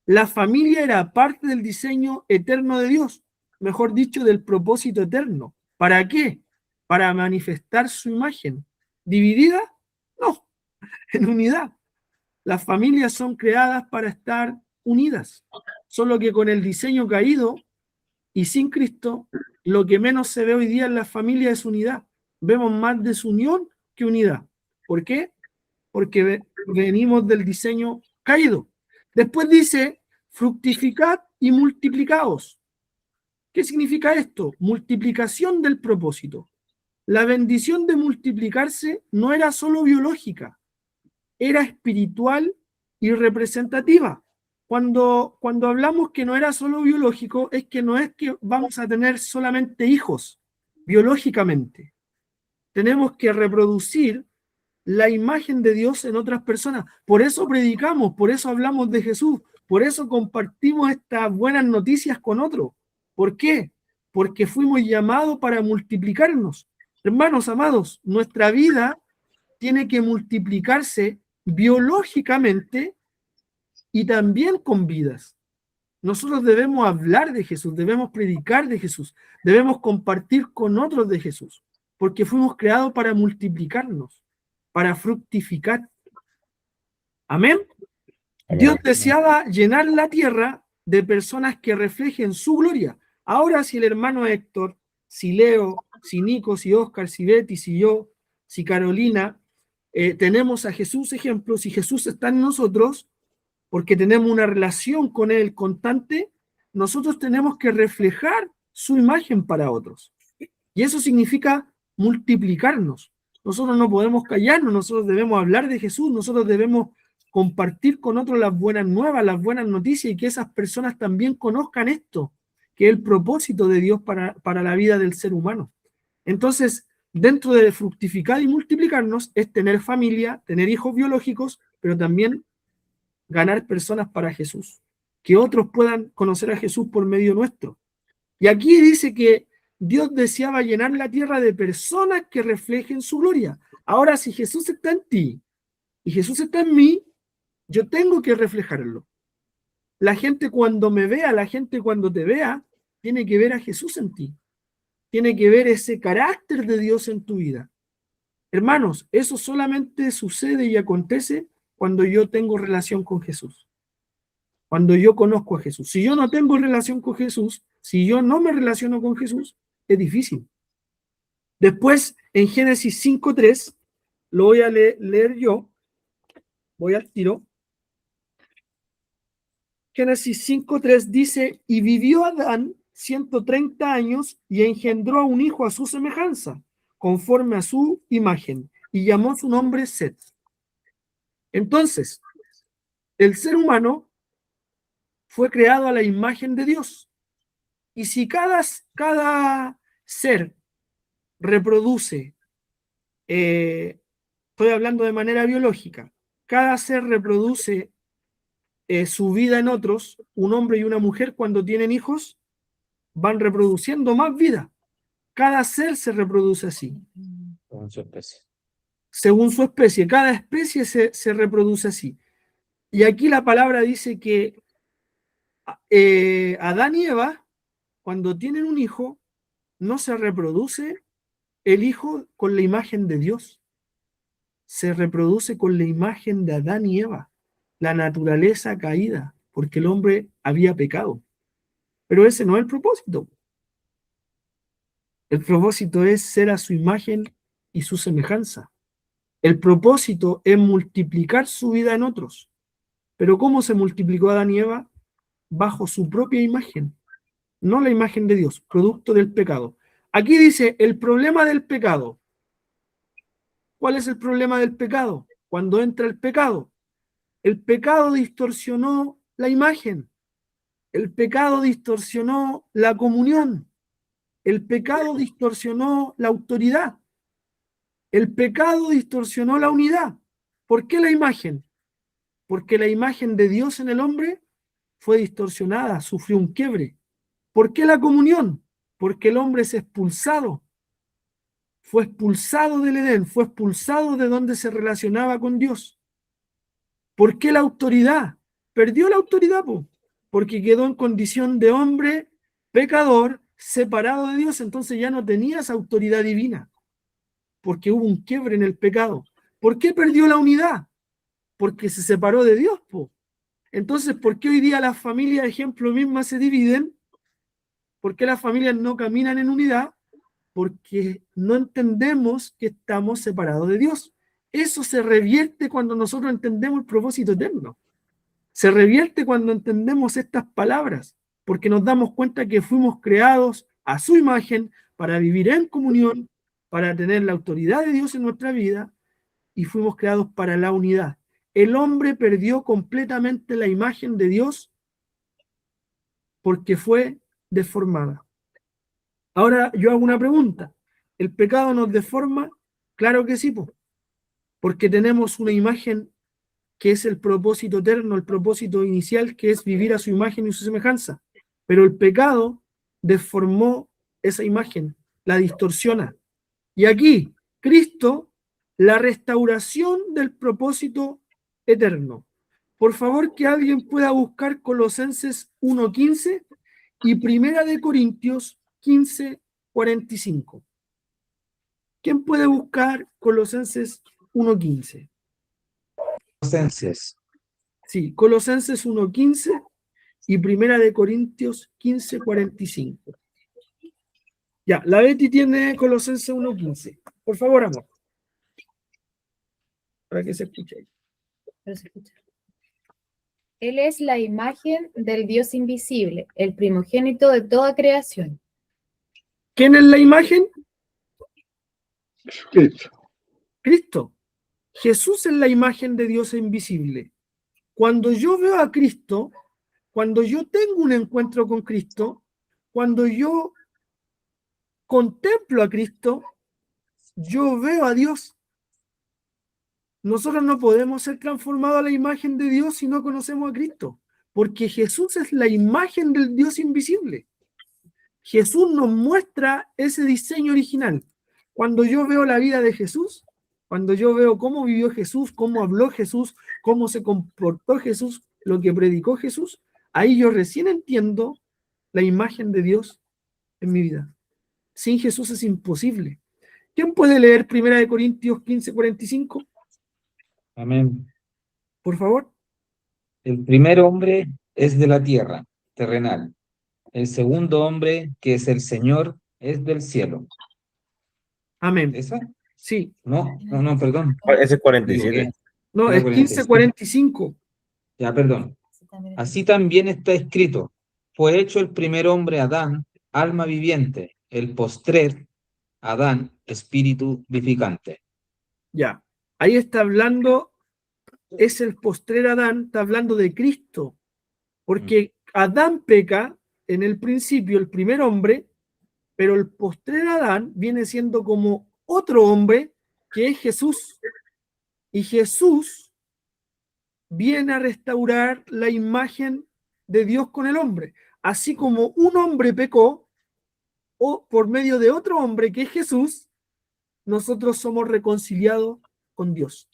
La familia era parte del diseño eterno de Dios, mejor dicho, del propósito eterno. ¿Para qué? Para manifestar su imagen. ¿Dividida? No, en unidad. Las familias son creadas para estar unidas, solo que con el diseño caído y sin Cristo, lo que menos se ve hoy día en las familias es unidad. Vemos más desunión que unidad. ¿Por qué? Porque venimos del diseño caído. Después dice, fructificad y multiplicaos. ¿Qué significa esto? Multiplicación del propósito. La bendición de multiplicarse no era solo biológica, era espiritual y representativa. Cuando hablamos que no era solo biológico, es que no es que vamos a tener solamente hijos biológicamente. Tenemos que reproducir la imagen de Dios en otras personas. Por eso predicamos, por eso hablamos de Jesús, por eso compartimos estas buenas noticias con otros. ¿Por qué? Porque fuimos llamados para multiplicarnos. Hermanos amados, nuestra vida tiene que multiplicarse biológicamente y también con vidas. Nosotros debemos hablar de Jesús, debemos predicar de Jesús, debemos compartir con otros de Jesús, porque fuimos creados para multiplicarnos, para fructificar. Amén. Amén. Dios deseaba llenar la tierra de personas que reflejen su gloria. Ahora, si el hermano Héctor, si Leo, si Nico, si Oscar, si Betty, si yo, si Carolina, tenemos a Jesús ejemplo, si Jesús está en nosotros, porque tenemos una relación con Él constante, nosotros tenemos que reflejar su imagen para otros. Y eso significa multiplicarnos. Nosotros no podemos callarnos, nosotros debemos hablar de Jesús, nosotros debemos compartir con otros las buenas nuevas, las buenas noticias, y que esas personas también conozcan esto, que es el propósito de Dios para la vida del ser humano. Entonces, dentro de fructificar y multiplicarnos es tener familia, tener hijos biológicos, pero también ganar personas para Jesús, que otros puedan conocer a Jesús por medio nuestro. Y aquí dice que Dios deseaba llenar la tierra de personas que reflejen su gloria. Ahora, si Jesús está en ti y Jesús está en mí, yo tengo que reflejarlo. La gente cuando me vea, la gente cuando te vea, tiene que ver a Jesús en ti. Tiene que ver ese carácter de Dios en tu vida. Hermanos, eso solamente sucede y acontece cuando yo tengo relación con Jesús. Cuando yo conozco a Jesús. Si yo no tengo relación con Jesús, si yo no me relaciono con Jesús, es difícil. Después, en Génesis 5:3, lo voy a leer yo. Voy al tiro. Génesis 5:3 dice, y vivió Adán 130 años y engendró a un hijo a su semejanza, conforme a su imagen, y llamó su nombre Set. Entonces, el ser humano fue creado a la imagen de Dios. Y si cada ser reproduce, estoy hablando de manera biológica, cada ser reproduce su vida en otros, un hombre y una mujer cuando tienen hijos, van reproduciendo más vida. Cada ser se reproduce así. Con su especie. Según su especie, cada especie se reproduce así. Y aquí la palabra dice que Adán y Eva, cuando tienen un hijo, no se reproduce el hijo con la imagen de Dios. Se reproduce con la imagen de Adán y Eva, la naturaleza caída, porque el hombre había pecado. Pero ese no es el propósito. El propósito es ser a su imagen y su semejanza. El propósito es multiplicar su vida en otros. Pero ¿cómo se multiplicó Adán y Eva? Bajo su propia imagen, no la imagen de Dios, producto del pecado. Aquí dice el problema del pecado. ¿Cuál es el problema del pecado? Cuando entra el pecado distorsionó la imagen, el pecado distorsionó la comunión, el pecado distorsionó la autoridad, el pecado distorsionó la unidad. ¿Por qué la imagen? Porque la imagen de Dios en el hombre fue distorsionada, sufrió un quiebre. ¿Por qué la comunión? Porque el hombre es expulsado. Fue expulsado del Edén, fue expulsado de donde se relacionaba con Dios. ¿Por qué la autoridad? Perdió la autoridad, porque quedó en condición de hombre pecador, separado de Dios, entonces ya no tenía esa autoridad divina, porque hubo un quiebre en el pecado. ¿Por qué perdió la unidad? Porque se separó de Dios, Entonces, ¿por qué hoy día las familias, ejemplo, mismas se dividen? ¿Por qué las familias no caminan en unidad? Porque no entendemos que estamos separados de Dios. Eso se revierte cuando nosotros entendemos el propósito eterno. Se revierte cuando entendemos estas palabras, porque nos damos cuenta que fuimos creados a su imagen para vivir en comunión, para tener la autoridad de Dios en nuestra vida, y fuimos creados para la unidad. El hombre perdió completamente la imagen de Dios porque fue deformada. Ahora yo hago una pregunta. ¿El pecado nos deforma? Claro que sí, porque tenemos una imagen que es el propósito eterno, el propósito inicial, que es vivir a su imagen y su semejanza. Pero el pecado deformó esa imagen, la distorsiona. Y aquí, Cristo, la restauración del propósito eterno. Por favor, que alguien pueda buscar Colosenses 1:15 y Primera de Corintios 15:45. ¿Quién puede buscar Colosenses 1:15? Colosenses. Sí, Colosenses 1:15 y Primera de Corintios 15:45. Ya, la Betty tiene Colosenses 1:15. Por favor, amor. para que se escuche. Pero se escucha. Él es la imagen del Dios invisible, el primogénito de toda creación. ¿Quién es la imagen? Jesucristo. Cristo. Jesús es la imagen de Dios invisible. Cuando yo veo a Cristo, cuando yo tengo un encuentro con Cristo, cuando yo contemplo a Cristo, yo veo a Dios. Nosotros no podemos ser transformados a la imagen de Dios si no conocemos a Cristo, porque Jesús es la imagen del Dios invisible. Jesús nos muestra ese diseño original. Cuando yo veo la vida de Jesús, cuando yo veo cómo vivió Jesús, cómo habló Jesús, cómo se comportó Jesús, lo que predicó Jesús, ahí yo recién entiendo la imagen de Dios en mi vida. Sin Jesús es imposible. ¿Quién puede leer 1 Corintios 15:45? Amén. Por favor. El primer hombre es de la tierra, terrenal. El segundo hombre, que es el Señor, es del cielo. Amén. ¿Esa? Sí. No, perdón. Ese es 47. Equivoqué. No, Era es 45. 15:45. Ya, perdón. Así también está escrito: fue hecho el primer hombre Adán, alma viviente; el postrer Adán, espíritu vivificante. Ya. Ahí está hablando, es el postrer Adán, está hablando de Cristo. Porque Adán peca en el principio, el primer hombre, pero el postrer Adán viene siendo como otro hombre que es Jesús. Y Jesús viene a restaurar la imagen de Dios con el hombre. Así como un hombre pecó, o por medio de otro hombre que es Jesús, nosotros somos reconciliados con Dios.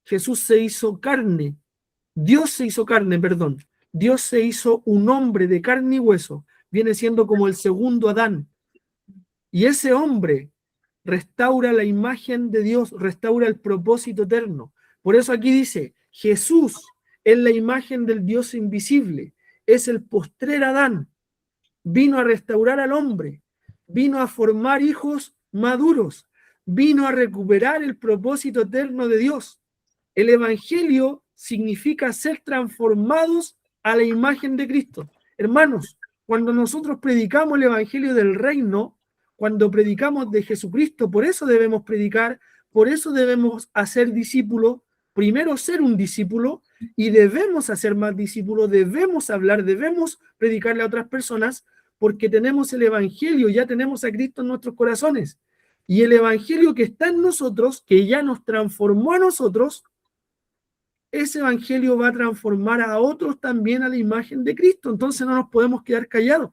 Jesús se hizo carne. Dios se hizo carne, perdón. Dios se hizo un hombre de carne y hueso. Viene siendo como el segundo Adán. Y ese hombre restaura la imagen de Dios, restaura el propósito eterno. Por eso aquí dice, Jesús es la imagen del Dios invisible, es el postrer Adán. Vino a restaurar al hombre, vino a formar hijos maduros, vino a recuperar el propósito eterno de Dios. El Evangelio significa ser transformados a la imagen de Cristo. Hermanos, cuando nosotros predicamos el Evangelio del reino, cuando predicamos de Jesucristo, por eso debemos predicar, por eso debemos hacer discípulos, primero ser un discípulo, y debemos hacer más discípulos, debemos hablar, debemos predicarle a otras personas, porque tenemos el Evangelio, ya tenemos a Cristo en nuestros corazones. Y el Evangelio que está en nosotros, que ya nos transformó a nosotros, ese Evangelio va a transformar a otros también a la imagen de Cristo. Entonces no nos podemos quedar callados.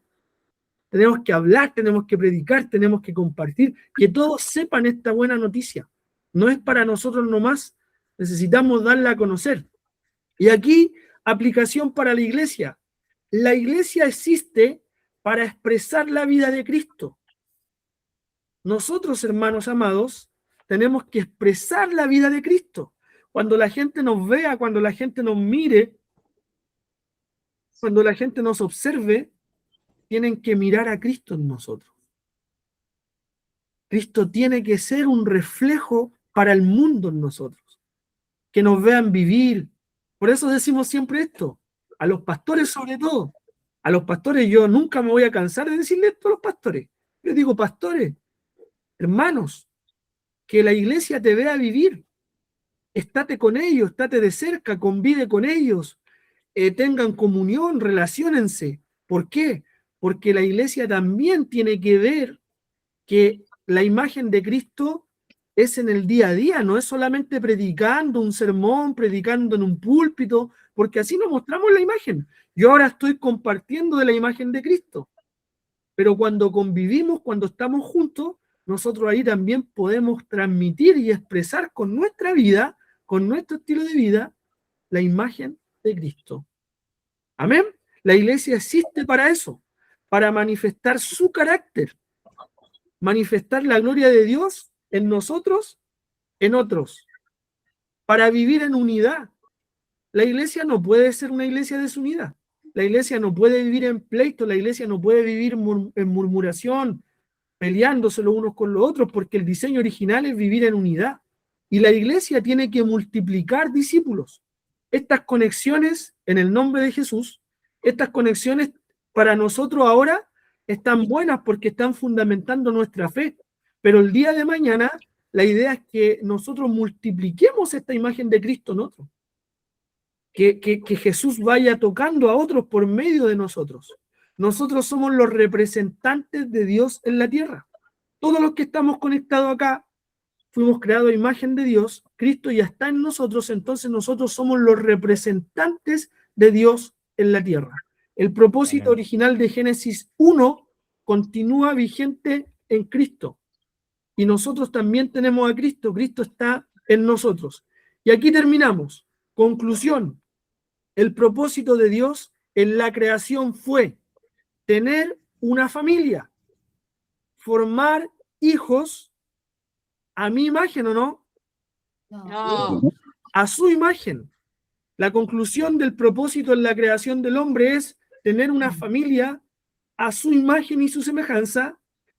Tenemos que hablar, tenemos que predicar, tenemos que compartir, que todos sepan esta buena noticia. No es para nosotros nomás, necesitamos darla a conocer. Y aquí, aplicación para la iglesia. La iglesia existe para expresar la vida de Cristo. Nosotros, hermanos amados, tenemos que expresar la vida de Cristo. Cuando la gente nos vea, cuando la gente nos mire, cuando la gente nos observe, tienen que mirar a Cristo en nosotros. Cristo tiene que ser un reflejo para el mundo en nosotros. Que nos vean vivir. Por eso decimos siempre esto, a los pastores sobre todo. A los pastores yo nunca me voy a cansar de decirle esto a los pastores. Yo digo, pastores, hermanos, que la iglesia te vea vivir. Estate con ellos, estate de cerca, convive con ellos, tengan comunión, relaciónense. ¿Por qué? Porque la iglesia también tiene que ver que la imagen de Cristo es en el día a día, no es solamente predicando un sermón, predicando en un púlpito, porque así nos mostramos la imagen. Yo ahora estoy compartiendo de la imagen de Cristo, pero cuando convivimos, cuando estamos juntos, nosotros ahí también podemos transmitir y expresar con nuestra vida, con nuestro estilo de vida, la imagen de Cristo. Amén. La iglesia existe para eso, para manifestar su carácter, manifestar la gloria de Dios en nosotros, en otros, para vivir en unidad. La iglesia no puede ser una iglesia desunida. La iglesia no puede vivir en pleito, la iglesia no puede vivir en murmuración, peleándose los unos con los otros, porque el diseño original es vivir en unidad. Y la iglesia tiene que multiplicar discípulos. Estas conexiones en el nombre de Jesús, estas conexiones para nosotros ahora están buenas porque están fundamentando nuestra fe. Pero el día de mañana, la idea es que nosotros multipliquemos esta imagen de Cristo en otros. Que Jesús vaya tocando a otros por medio de nosotros. Nosotros somos los representantes de Dios en la tierra. Todos los que estamos conectados acá fuimos creados a imagen de Dios. Cristo ya está en nosotros, entonces nosotros somos los representantes de Dios en la tierra. El propósito Amén. original de Génesis 1 continúa vigente en Cristo. Y nosotros también tenemos a Cristo. Cristo está en nosotros. Y aquí terminamos. Conclusión. El propósito de Dios en la creación fue tener una familia, formar hijos a mi imagen, ¿o no? No. A su imagen. La conclusión del propósito en la creación del hombre es tener una familia a su imagen y su semejanza,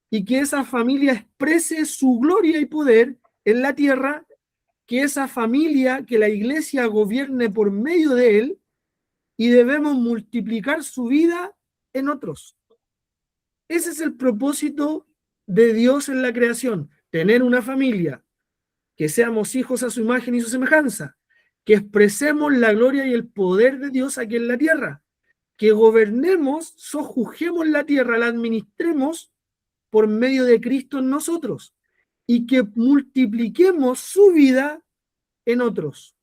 y que esa familia exprese su gloria y poder en la tierra, que esa familia, que la iglesia gobierne por medio de él, y debemos multiplicar su vida en otros. Ese es el propósito de Dios en la creación, tener una familia, que seamos hijos a su imagen y su semejanza, que expresemos la gloria y el poder de Dios aquí en la tierra, que gobernemos, sojuzguemos la tierra, la administremos por medio de Cristo en nosotros, y que multipliquemos su vida en otros.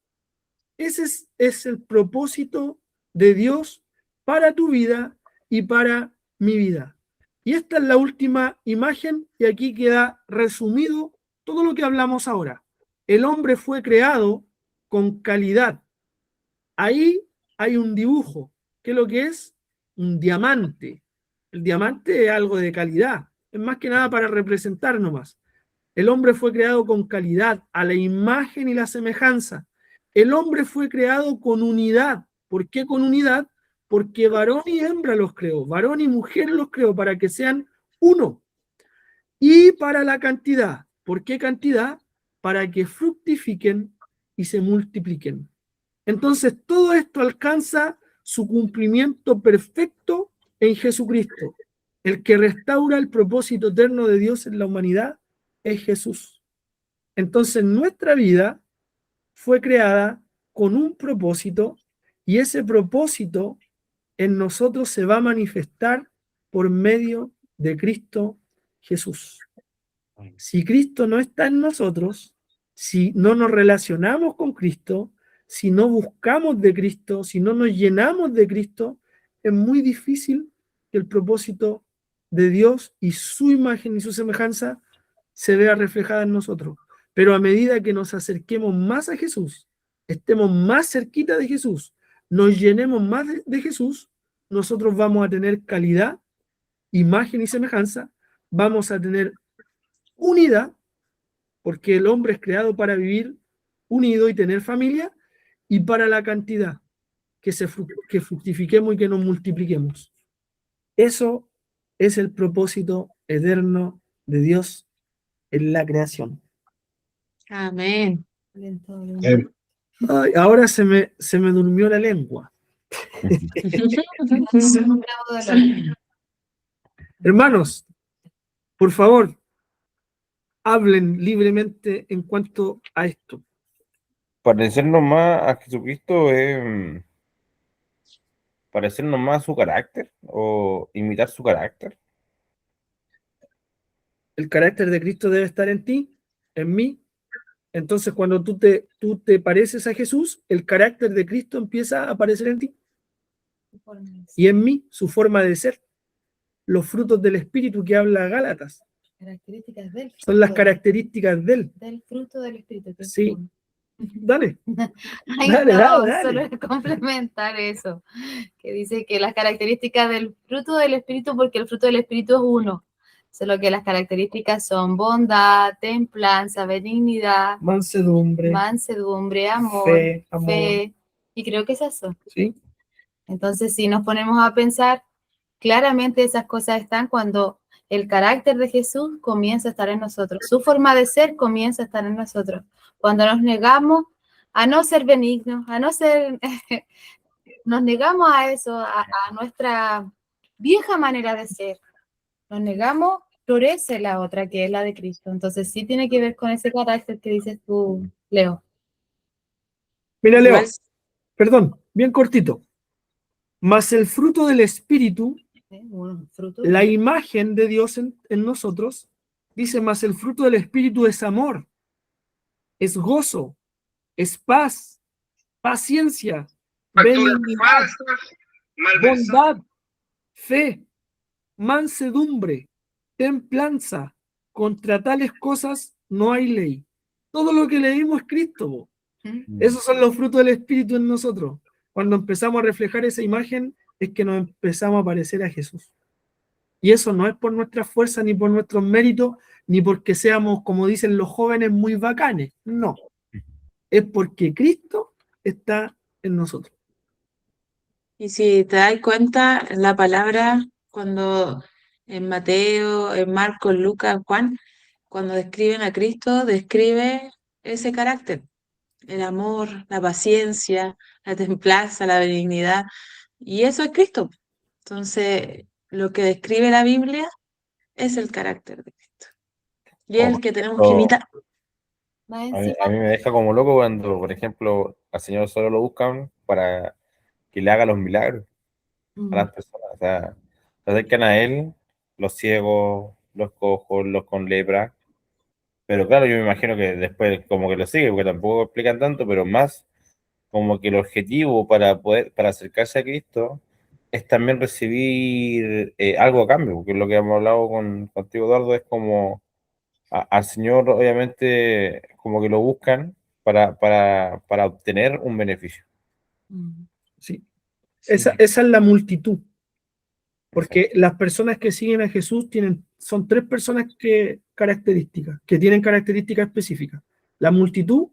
Ese es el propósito de Dios para tu vida y para mi vida. Y esta es la última imagen, y aquí queda resumido todo lo que hablamos ahora. El hombre fue creado con calidad. Ahí hay un dibujo. ¿Qué es lo que es? Un diamante. El diamante es algo de calidad. Es más que nada para representar nomás. El hombre fue creado con calidad, a la imagen y la semejanza. El hombre fue creado con unidad. ¿Por qué con unidad? Porque varón y hembra los creó, varón y mujer los creó para que sean uno. Y para la cantidad. ¿Por qué cantidad? Para que fructifiquen y se multipliquen. Entonces, todo esto alcanza su cumplimiento perfecto en Jesucristo. El que restaura el propósito eterno de Dios en la humanidad es Jesús. Entonces, nuestra vida fue creada con un propósito, y ese propósito en nosotros se va a manifestar por medio de Cristo Jesús. Si Cristo no está en nosotros, si no nos relacionamos con Cristo, si no buscamos de Cristo, si no nos llenamos de Cristo, es muy difícil que el propósito de Dios y su imagen y su semejanza se vea reflejada en nosotros. Pero a medida que nos acerquemos más a Jesús, estemos más cerquita de Jesús, nos llenemos más de Jesús, nosotros vamos a tener calidad, imagen y semejanza, vamos a tener unidad, porque el hombre es creado para vivir unido y tener familia, y para la cantidad, que fructifiquemos y que nos multipliquemos. Eso es el propósito eterno de Dios en la creación. Amén. Ay, ahora se me durmió la lengua. Hermanos, por favor, hablen libremente en cuanto a esto. Parecernos más a Jesucristo es parecernos más a su carácter o imitar su carácter. El carácter de Cristo debe estar en ti, en mí. Entonces, cuando tú te pareces a Jesús, el carácter de Cristo empieza a aparecer en ti. Y en mí, su forma de ser. Los frutos del Espíritu que habla Gálatas. Características del Son las fruto, características del. del fruto del Espíritu. que es Sí. uno. Dale. Ay, Dale, no, dale, dale. solo es complementar eso, que dice que las características del fruto del Espíritu, porque el fruto del Espíritu es uno, solo que las características son bondad, templanza, benignidad, mansedumbre, amor, fe, y creo que esas son. ¿Sí? Entonces, si nos ponemos a pensar, claramente esas cosas están cuando el carácter de Jesús comienza a estar en nosotros, su forma de ser comienza a estar en nosotros. Cuando nos negamos a no ser benignos, a no ser, nos negamos a eso, a nuestra vieja manera de ser, nos negamos, florece la otra, que es la de Cristo. Entonces sí tiene que ver con ese carácter que dices tú, Leo. Mira, Leo, Igual, perdón, bien cortito. Mas el fruto del Espíritu, Un fruto. la imagen de Dios en nosotros, dice, mas el fruto del Espíritu es amor, es gozo, es paz, paciencia, benignidad, bondad, fe, mansedumbre, templanza. Contra tales cosas no hay ley. Todo lo que leímos es Cristo, po. Esos son los frutos del Espíritu en nosotros. Cuando empezamos a reflejar esa imagen, es que nos empezamos a parecer a Jesús. Y eso no es por nuestra fuerza, ni por nuestros méritos, ni porque seamos, como dicen los jóvenes, muy bacanes. No. Es porque Cristo está en nosotros. y si te das cuenta, la palabra, cuando en Mateo, en Marcos, Lucas, Juan, cuando describen a Cristo, describe ese carácter, el amor, la paciencia, la templanza, la benignidad, y eso es Cristo. Entonces, lo que describe la Biblia es el carácter de Cristo. Y es el que tenemos que imitar. Más A encima, mí me deja como loco cuando, por ejemplo, al Señor solo lo buscan para que le haga los milagros a las personas. O sea, se acercan a Él, los ciegos, los cojos, los con lepra. Pero claro, yo me imagino que después como que lo sigue, porque tampoco explican tanto, pero más como que el objetivo para acercarse a Cristo es también recibir algo a cambio, porque lo que hemos hablado contigo, Eduardo, es como al Señor obviamente como que lo buscan para obtener un beneficio. Sí. Sí. Esa es la multitud. Porque las personas que siguen a Jesús son tres personas que tienen características específicas. La multitud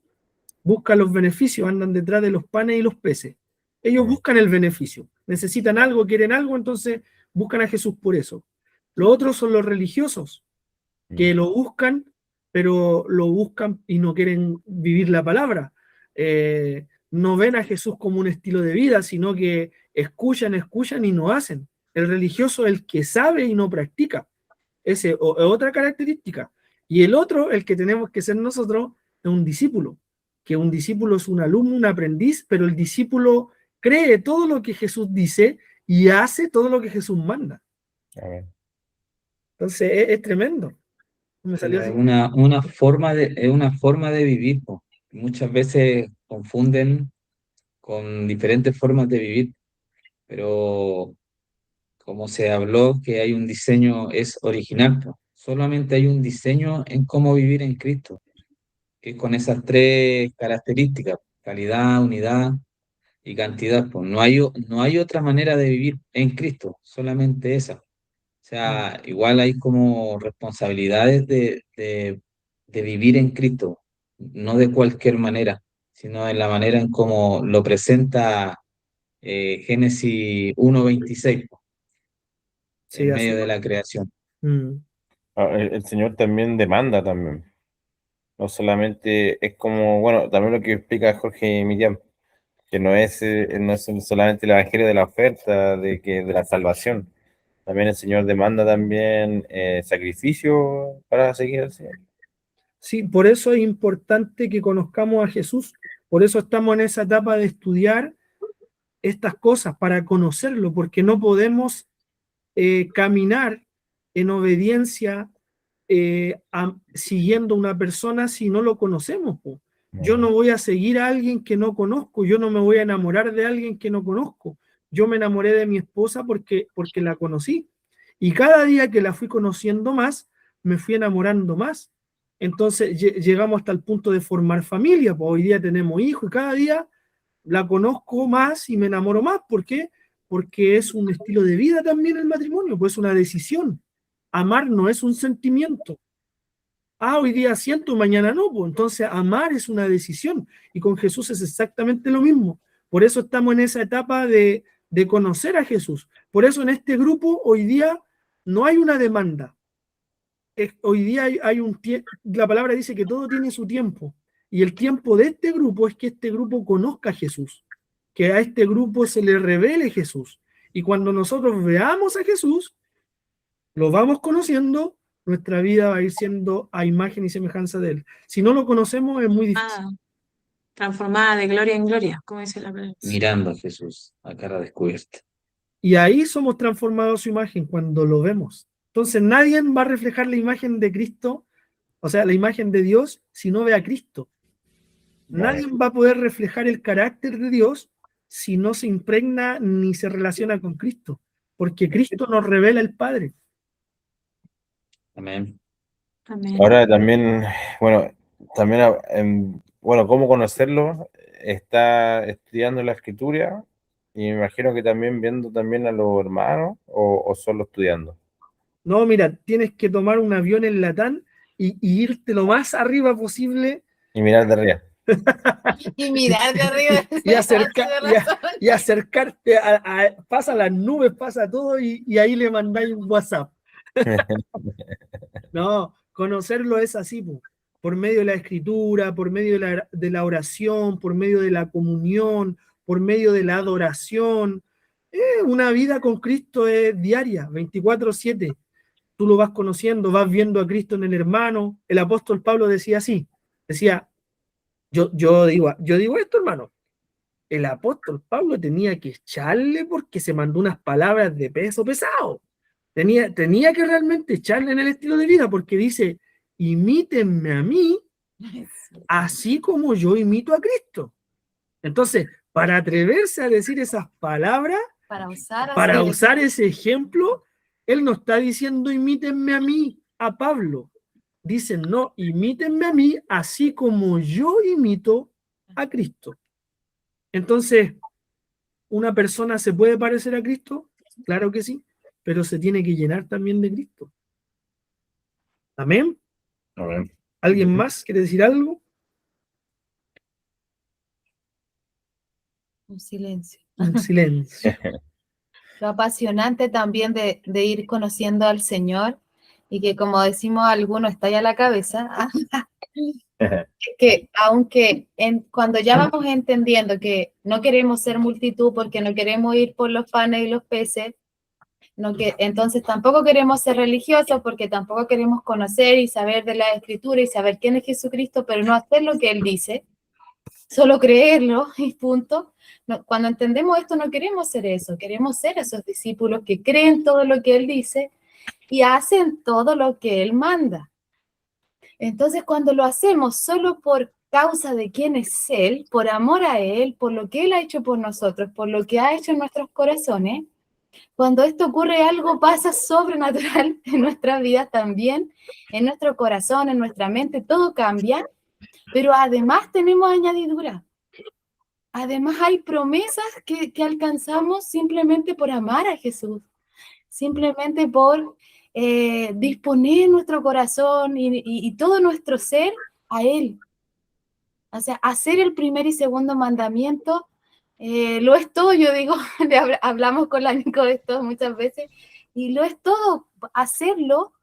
busca los beneficios, andan detrás de los panes y los peces. Ellos buscan el beneficio, necesitan algo, quieren algo, entonces buscan a Jesús por eso. Los otros son los religiosos, que lo buscan, pero lo buscan y no quieren vivir la palabra. No ven a Jesús como un estilo de vida, sino que escuchan y no hacen. El religioso es el que sabe y no practica. Esa es otra característica. Y el otro, el que tenemos que ser nosotros, es un discípulo. Que un discípulo es un alumno, un aprendiz, pero el discípulo cree todo lo que Jesús dice y hace todo lo que Jesús manda. Amén. Entonces es tremendo. Me salió Es así. una forma de vivir, po. Muchas veces confunden con diferentes formas de vivir, pero como se habló que hay un diseño, es original, po. Solamente hay un diseño en cómo vivir en Cristo, que es con esas tres características: calidad, unidad y cantidad, pues. No hay otra manera de vivir en Cristo, solamente esa. O sea, igual hay como responsabilidades de vivir en Cristo, no de cualquier manera, sino en la manera en cómo lo presenta Génesis 1:26, po, Sí, en así. medio de la creación. El Señor también demanda también. No solamente es como, bueno, también lo que explica Jorge Millán, que no es solamente el evangelio de la oferta, de la salvación. También el Señor demanda también sacrificio para seguir al Señor. Sí, por eso es importante que conozcamos a Jesús. Por eso estamos en esa etapa de estudiar estas cosas, para conocerlo, porque no podemos caminar en obediencia siguiendo a una persona si no lo conocemos, po. Yo no voy a seguir a alguien que no conozco, yo no me voy a enamorar de alguien que no conozco. Yo me enamoré de mi esposa porque la conocí. Y cada día que la fui conociendo más, me fui enamorando más. Entonces llegamos hasta el punto de formar familia, pues hoy día tenemos hijos y cada día la conozco más y me enamoro más. ¿Por qué? Porque es un estilo de vida también el matrimonio, pues es una decisión. Amar no es un sentimiento. Hoy día siento, mañana no, pues entonces amar es una decisión. Y con Jesús es exactamente lo mismo. Por eso estamos en esa etapa de conocer a Jesús. Por eso en este grupo hoy día no hay una demanda. hoy día hay un tiempo, la palabra dice que todo tiene su tiempo, y el tiempo de este grupo es que este grupo conozca a Jesús, que a este grupo se le revele Jesús, y cuando nosotros veamos a Jesús, lo vamos conociendo, nuestra vida va a ir siendo a imagen y semejanza de Él. Si no lo conocemos es muy difícil. Transformada de gloria en gloria, como dice la palabra. Mirando a Jesús a cara descubierta. Y ahí somos transformados a su imagen cuando lo vemos. Entonces nadie va a reflejar la imagen de Cristo, o sea, la imagen de Dios, si no ve a Cristo. Nadie va a poder reflejar el carácter de Dios si no se impregna ni se relaciona con Cristo, porque Cristo nos revela el Padre. Amén. Amén. Ahora también, bueno, bueno, ¿cómo conocerlo? Está estudiando la escritura y me imagino que también viendo también a los hermanos o solo estudiando. No, mira, tienes que tomar un avión en Latam y irte lo más arriba posible Y mirar de arriba. Y mirar de arriba. y acercarte pasa las nubes, pasa todo y ahí le mandáis un WhatsApp. No, conocerlo es así, por medio de la escritura, por medio de la oración, por medio de la comunión, por medio de la adoración. Una vida con Cristo es diaria, 24/7. Tú lo vas conociendo, vas viendo a Cristo en el hermano. El apóstol Pablo decía así, decía, yo digo esto, hermano, el apóstol Pablo tenía que echarle porque se mandó unas palabras de peso pesado. Tenía que realmente echarle en el estilo de vida, porque dice, imítenme a mí, así como yo imito a Cristo. Entonces, para atreverse a decir esas palabras, para usar ese ejemplo, él no está diciendo imítenme a mí, a Pablo. Dicen, no, imítenme a mí, así como yo imito a Cristo. Entonces, ¿una persona se puede parecer a Cristo? Claro que sí, pero se tiene que llenar también de Cristo. ¿Amén? Amén. ¿Alguien más quiere decir algo? Un silencio. Un silencio. Lo apasionante también de ir conociendo al Señor y que, como decimos algunos, está ya a la cabeza, que aunque cuando ya vamos entendiendo que no queremos ser multitud porque no queremos ir por los panes y los peces, entonces tampoco queremos ser religiosos porque tampoco queremos conocer y saber de la Escritura y saber quién es Jesucristo, pero no hacer lo que Él dice, solo creerlo y punto. No, cuando entendemos esto no queremos ser eso, queremos ser esos discípulos que creen todo lo que Él dice y hacen todo lo que Él manda. Entonces cuando lo hacemos solo por causa de quién es Él, por amor a Él, por lo que Él ha hecho por nosotros, por lo que ha hecho en nuestros corazones, cuando esto ocurre algo pasa sobrenatural en nuestra vida también, en nuestro corazón, en nuestra mente, todo cambia, pero además tenemos añadidura. Además hay promesas que alcanzamos simplemente por amar a Jesús, simplemente por disponer nuestro corazón y todo nuestro ser a Él. O sea, hacer el primer y segundo mandamiento lo es todo, yo digo, hablamos con la Nico de esto muchas veces, y lo es todo, hacerlo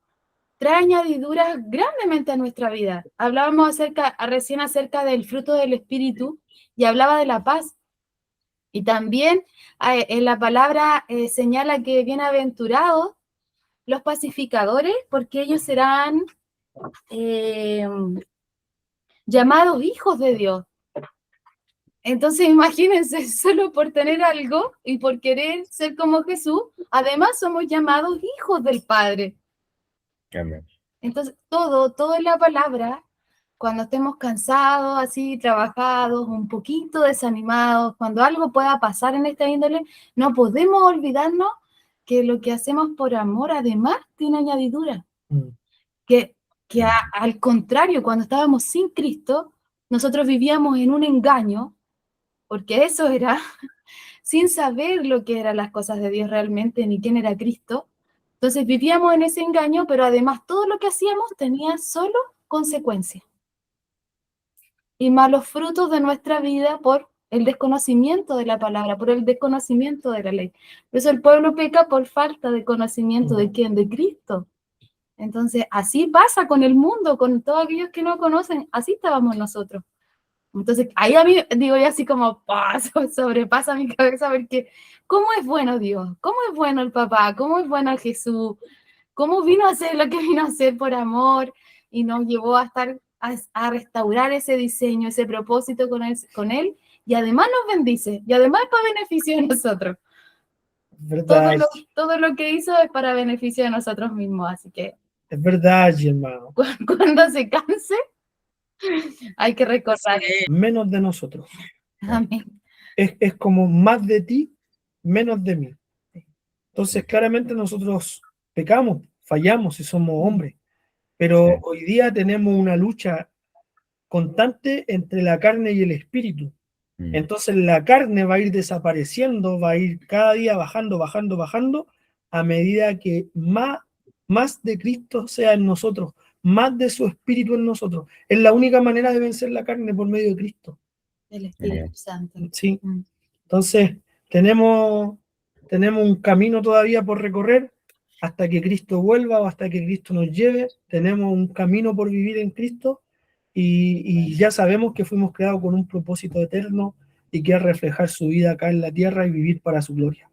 trae añadiduras grandemente a nuestra vida. Hablábamos recién acerca del fruto del Espíritu y hablaba de la paz. Y también en la palabra señala que bienaventurados los pacificadores, porque ellos serán llamados hijos de Dios. Entonces imagínense, solo por tener algo y por querer ser como Jesús, además somos llamados hijos del Padre. Amén. Entonces todo en la palabra, cuando estemos cansados, así, trabajados, un poquito desanimados, cuando algo pueda pasar en esta índole, no podemos olvidarnos que lo que hacemos por amor además tiene añadidura. Que al contrario, cuando estábamos sin Cristo, nosotros vivíamos en un engaño, porque eso era, sin saber lo que eran las cosas de Dios realmente, ni quién era Cristo. Entonces vivíamos en ese engaño, pero además todo lo que hacíamos tenía solo consecuencias. Y malos frutos de nuestra vida por el desconocimiento de la palabra, por el desconocimiento de la ley. Por eso el pueblo peca por falta de conocimiento de quién, de Cristo. Entonces, así pasa con el mundo, con todos aquellos que no conocen, así estábamos nosotros. Entonces, ahí a mí, digo yo así como, sobrepasa mi cabeza, porque ¿cómo es bueno Dios? ¿Cómo es bueno el papá? ¿Cómo es bueno Jesús? ¿Cómo vino a hacer lo que vino a hacer por amor? Y nos llevó a estar, a restaurar ese diseño, ese propósito con él, y además nos bendice, y además para beneficio de nosotros. ¿Verdad? Todo lo que hizo es para beneficio de nosotros mismos, así que Es verdad, hermano. cuando se canse, hay que recordar. Menos de nosotros. Amén. Es como más de ti, menos de mí. Entonces, claramente nosotros pecamos, fallamos y somos hombres, pero Sí. hoy día tenemos una lucha constante entre la carne y el espíritu. Entonces la carne va a ir desapareciendo, va a ir cada día bajando, bajando, bajando, a medida que más de Cristo sea en nosotros, más de su espíritu en nosotros. Es la única manera de vencer la carne, por medio de Cristo. El Espíritu Santo. Sí. Mm. Entonces, tenemos un camino todavía por recorrer hasta que Cristo vuelva o hasta que Cristo nos lleve. Tenemos un camino por vivir en Cristo y ya sabemos que fuimos creados con un propósito eterno y que es reflejar su vida acá en la tierra y vivir para su gloria.